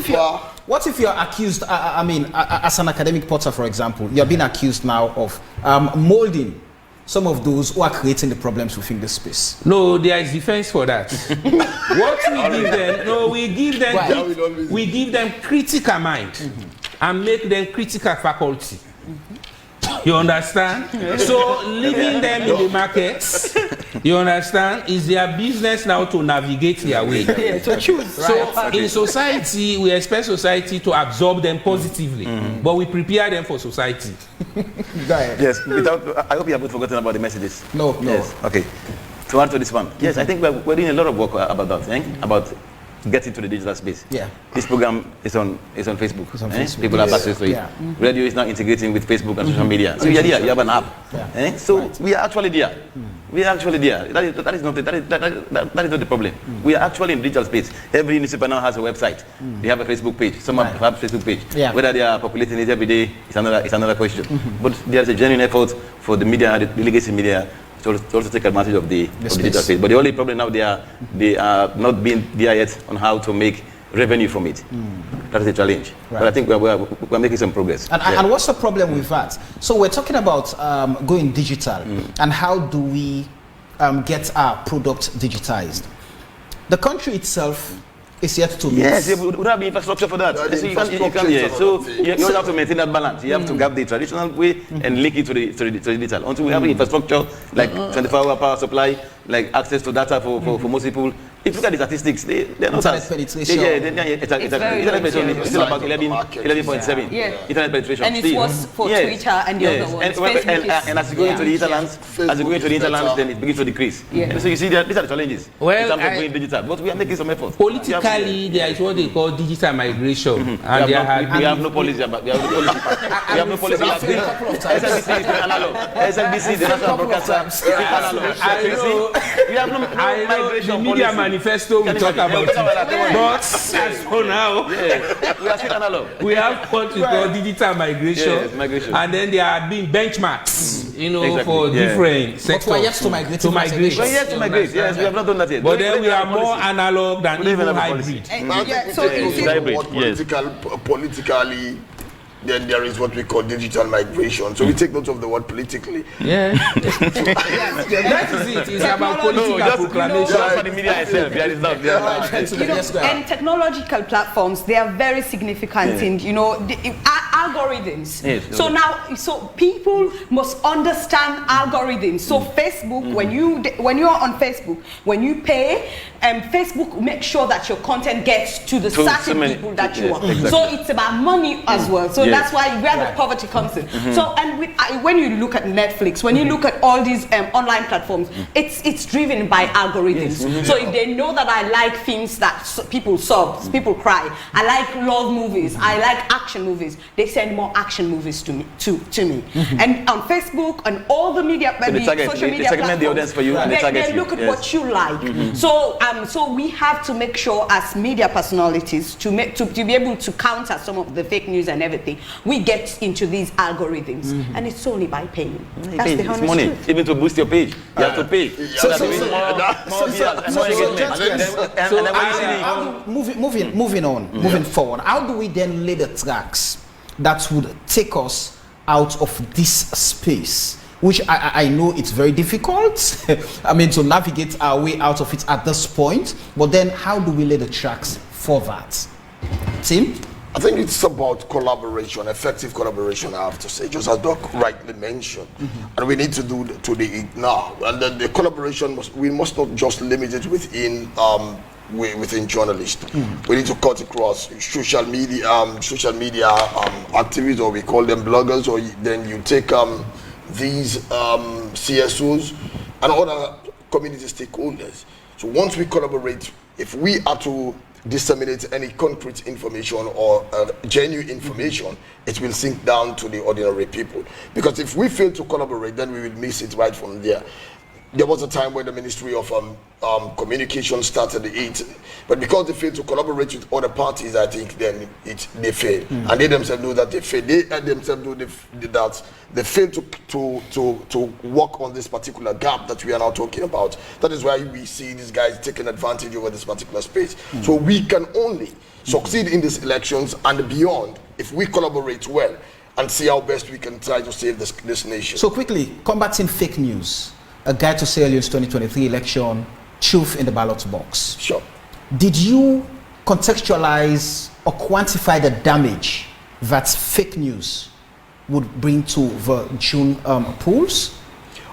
if you're accused, I mean, as an academic portal, for example, you're being accused now of molding some of those who are creating the problems within this space? No, there is defense for that. What we give them, no, we give them critical mind and make them critical faculty. You understand? So leaving them in the markets, you understand, is their business now to navigate their way. To choose. So in society, we expect society to absorb them positively, but we prepare them for society. Go ahead. Yes, I hope you haven't forgotten about the messages. No. Yes, okay. To answer this one, yes, I think we're doing a lot of work about that, about getting to the digital space. Yeah. This program is on Facebook. It's on Facebook. People have access to it. Yeah. Radio is now integrating with Facebook and social media. So you're there, you have an app. Yeah. So we are actually there. We are actually there. That is not the problem. We are actually in digital space. Every newspaper now has a website. They have a Facebook page. Some have a Facebook page. Yeah. Whether they are populating it every day is another question. But there is a genuine effort for the media, the legacy media, to also take advantage of the digital space. But the only problem now, they are not being there yet on how to make revenue from it. That is a challenge. Right. But I think we're making some progress. And what's the problem with that? So we're talking about going digital, and how do we get our product digitized? The country itself It's yet to meet. Yes, we don't have the infrastructure for that. So you can't, so you have to maintain that balance. You have to have the traditional way and link it to the digital. Until we have the infrastructure, like 24-hour power supply, like access to data for most people. If you look at the statistics, they're not internet penetration. Internet penetration is still about 11.7. Internet penetration. And it's worse for Twitter and the other ones. And as you go into the hinterlands, then it begins to decrease. And so you see, these are the challenges in terms of going digital. But we are making some effort. Politically, there is what they call digital migration. And we have no policy about we have no policy. SNBC is analog. SNBC, the national broadcaster, is analog. We have no migration policy. Manifesto we talk about it. But as for now, we are still analog. We have what we call digital migration, and then there are being benchmarks, for different sectors. But we are yet to migrate to migration. We are yet to migrate. Yes, we have not done that yet. But then we are more analog than even hybrid. So it's politically. Then there is what we call digital migration. So we take note of the word politically. Yeah. That is it. It's about political proclamation. Just for the media itself. There is not. And technological platforms, they are very significant in, algorithms. Yes. So people must understand algorithms. So Facebook, when you're on Facebook, when you pay, Facebook makes sure that your content gets to the certain people that you want. Exactly. So it's about money as well. So that's why where the poverty comes in. So when you look at Netflix, when you look at all these online platforms, it's driven by algorithms. So if they know that I like films that people sob, people cry, I like love movies, I like action movies, they send more action movies to me. And on Facebook and all the media, social media segment the audience for you, and they look at what you like. So we have to make sure as media personalities to be able to counter some of the fake news and everything. We get into these algorithms, and it's only by paying. That's the honest money. truth. Even to boost your page, you have to pay. Moving forward, how do we then lay the tracks that would take us out of this space? Which I know it's very difficult, to navigate our way out of it at this point. But then how do we lay the tracks for that? Tim? I think it's about collaboration, effective collaboration, I have to say, just as Doc rightly mentioned. And we need to do it now. And then the collaboration, we must not just limit it within journalists. We need to cut across social media activists, or we call them bloggers, or then you take these CSOs and other community stakeholders. So once we collaborate, if we are to disseminate any concrete information or genuine information, it will sink down to the ordinary people. Because if we fail to collaborate, then we will miss it right from there. There was a time when the Ministry of Communication started it, but because they failed to collaborate with other parties, I think then they failed. And they themselves know that they failed. They themselves know that they failed to work on this particular gap that we are now talking about. That is why we see these guys taking advantage over this particular space. So we can only succeed in these elections and beyond if we collaborate well and see how best we can try to save this nation. So quickly, combating fake news. A guide to Sierra 2023 election, truth in the ballot box. Sure. Did you contextualize or quantify the damage that fake news would bring to the June polls?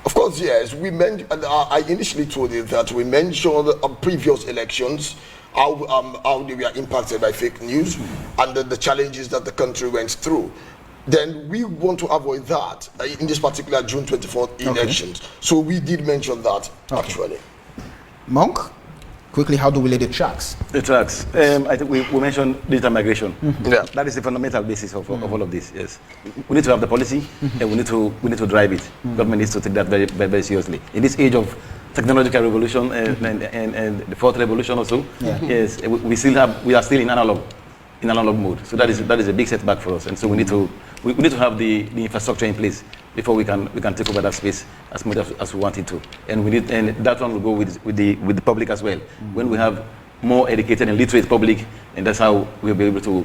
Of course, yes. We I initially told you that we mentioned previous elections, how they were impacted by fake news, and the challenges that the country went through. Then we want to avoid that in this particular June 24th elections. So we did mention that, actually. Monk, quickly, how do we lay the tracks? The tracks. I think we mentioned digital migration. That is the fundamental basis of all of this. Yes, we need to have the policy, and we need to drive it. Government needs to take that very, very, very seriously. In this age of technological revolution and the fourth revolution also, yes, we are still in analog mode. So that is a big setback for us, and so we need to have the infrastructure in place before we can take over that space as much as we want it to. And that one will go with the public as well. When we have more educated and literate public, and that's how we'll be able to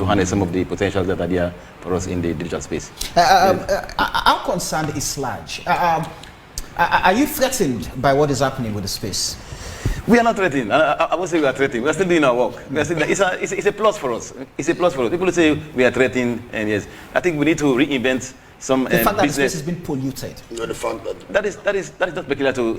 harness some of the potentials that are there for us in the digital space. Our concern is large. Are you threatened by what is happening with the space? We are not threatening. I won't say we are threatening. We are still doing our work. We are still, it's a plus for us. It's a plus for us. People say we are threatening, and yes, I think we need to reinvent some the fact that business. the space has been polluted. No, the fact that that is not peculiar to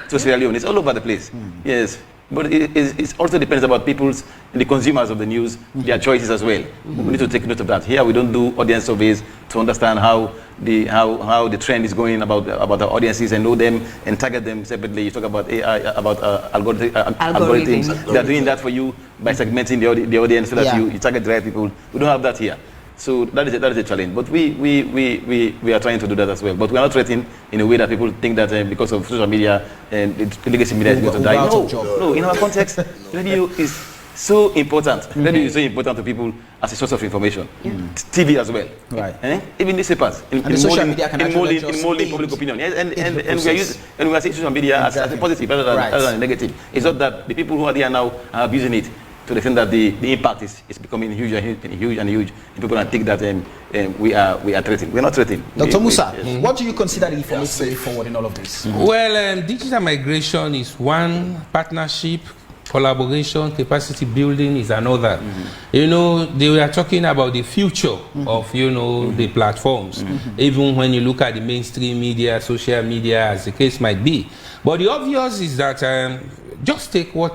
to Sierra Leone. It's all over the place. Yes. But it also depends about the consumers of the news, their choices as well. We need to take note of that. Here we don't do audience surveys to understand how the trend is going about our audiences and know them and target them separately. You talk about AI, about algorithms. They are doing that for you by segmenting the audience so that you target the right people. We don't have that here. So that is a challenge. But we are trying to do that as well. But we are not threatening in a way that people think that because of social media and the legacy media is going to die. No. In our context, radio is so important. Radio is so important to people as a source of information. TV as well. Right. Even newspapers. In molding public opinion. Yes. And we are seeing social media as a positive rather than a negative. It's not that the people who are there now are abusing it to the extent that the impact is becoming huge and huge. And people are think that we are threatening. We are not threatening. Dr. Musa, what do you consider the information way forward in all of this? Well, digital migration is one partnership. Collaboration, capacity building is another. You know, they were talking about the future of, the platforms, even when you look at the mainstream media, social media, as the case might be. But the obvious is that just take what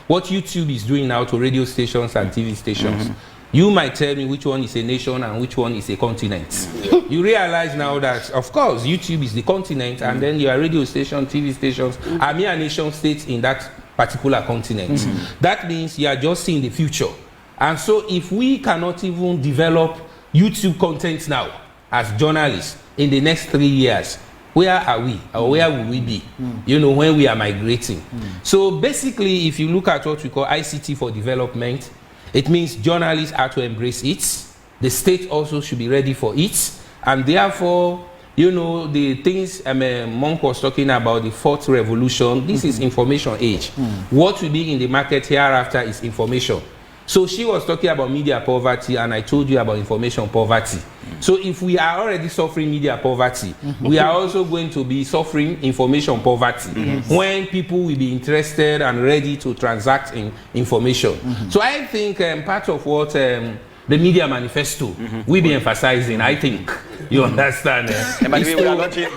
what YouTube is doing now to radio stations and TV stations. You might tell me which one is a nation and which one is a continent. You realize now that, of course, YouTube is the continent, and then your radio station, TV stations are mere nation states in that particular continent. That means you are just seeing the future. And so if we cannot even develop YouTube content now as journalists in the next 3 years, where are we, or where will we be, when we are migrating? So basically, if you look at what we call ICT for development, it means journalists are to embrace it. The state also should be ready for it. And therefore, the things Monk was talking about, the fourth revolution, this is information age. What will be in the market hereafter is information. So she was talking about media poverty, and I told you about information poverty. So if we are already suffering media poverty, we are also going to be suffering information poverty when people will be interested and ready to transact in information. So I think part of what the media manifesto we be emphasizing, I think, you understand. And by the way, we are launching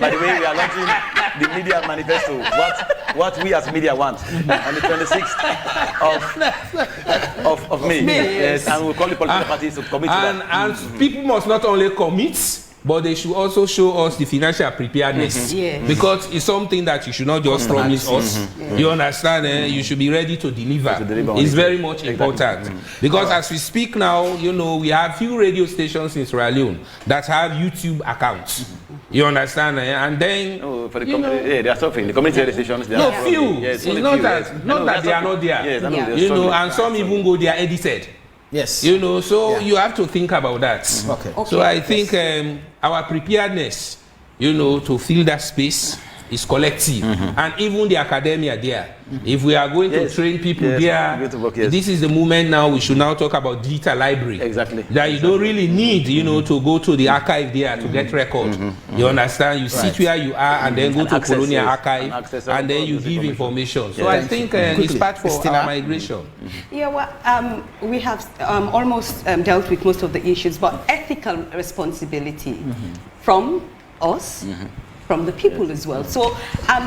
the media manifesto. What we as media want on the 26th of May. Yes, and we'll call the political parties to commit to that. And people must not only commit, but they should also show us the financial preparedness. Because it's something that you should not just promise us. You understand? You should be ready to deliver. It's very much important. Because as we speak now, we have few radio stations in Sierra Leone that have YouTube accounts. You understand? And then for the they are suffering. The community radio stations, they are few. Yes, it's not that they are not there. Yes, and some even go they are edited. Yes. So you have to think about that. Okay. So I think our preparedness, to fill that space is collective. And even the academia there. If we are going to train people there, this is the moment now we should now talk about digital library. Exactly. That you don't really need, to go to the archive there to get record. You understand? You sit where you are and then go to Colonial Archive and then you give information. So I think it's part for our migration. Yeah, well, we have almost dealt with most of the issues, but ethical responsibility from us, from the people as well. So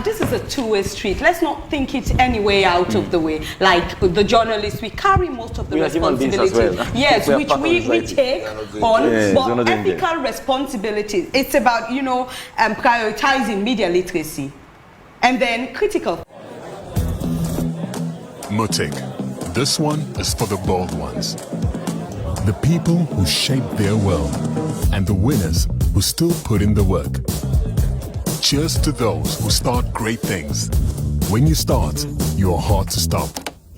this is a two-way street. Let's not think it any way out of the way. Like the journalists, we carry most of the responsibility. Well. Yes, which we take on, but ethical responsibility. It's about, prioritizing media literacy and then critical. Mutik. This one is for the bold ones. The people who shape their world and the winners who still put in the work. Cheers to those who start great things. When you start, you're hard to stop.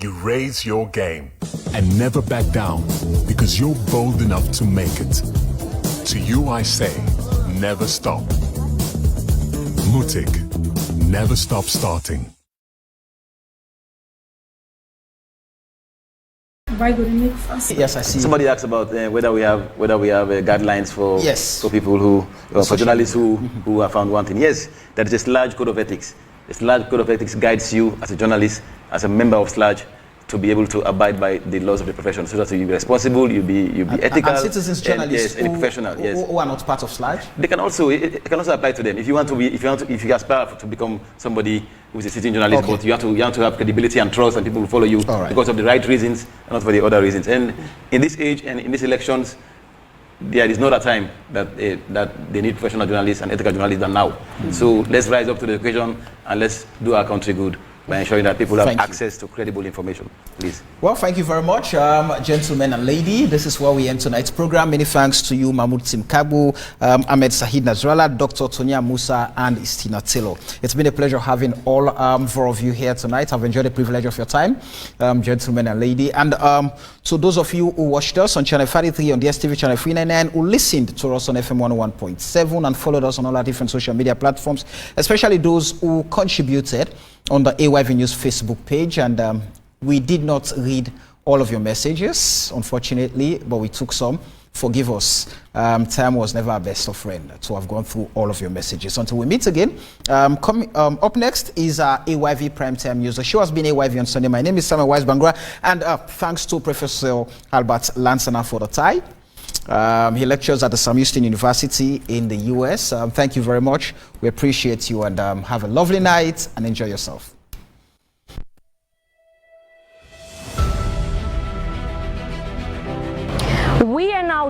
You raise your game and never back down because you're bold enough to make it. To you I say, never stop. Mutik, never stop starting. Yes, I see. Somebody asked about whether we have guidelines for people for journalists who have found wanting. Yes, there is a large code of ethics The SLAG Code of Ethics guides you as a journalist, as a member of SLAG, to be able to abide by the laws of the profession, so that you'll be responsible, you'll be ethical, and citizens, journalists, and professional. Who are not part of SLAG. They can also it can also apply to them. If you aspire to become somebody who's a sitting journalist, but you have to have credibility and trust, and people will follow you because of the right reasons, and not for the other reasons. And in this age and in these elections, there is not a time that they need professional journalists and ethical journalists than now. So let's rise up to the occasion and let's do our country good by ensuring that people have access to credible information, please. Well, thank you very much, gentlemen and lady. This is where we end tonight's program. Many thanks to you, Mahmoud Timkabu, Ahmed Sahid Nasrallah, Dr. Tonya Musa, and Istina Tilo. It's been a pleasure having all four of you here tonight. I've enjoyed the privilege of your time, gentlemen and lady. And to those of you who watched us on Channel 33, on DSTV Channel 399, who listened to us on FM 101.7 and followed us on all our different social media platforms, especially those who contributed on the AYV News Facebook page, and we did not read all of your messages, unfortunately, but we took some. Forgive us. Time was never our best of friend to have gone through all of your messages. Until we meet again, up next is our AYV Primetime News. The show has been AYV on Sunday. My name is Samuel Wise-Bangura, and thanks to Professor Albert Lansana for the tie. He lectures at the Sam Houston University in the US. Thank you very much. We appreciate you, and have a lovely night and enjoy yourself. We are now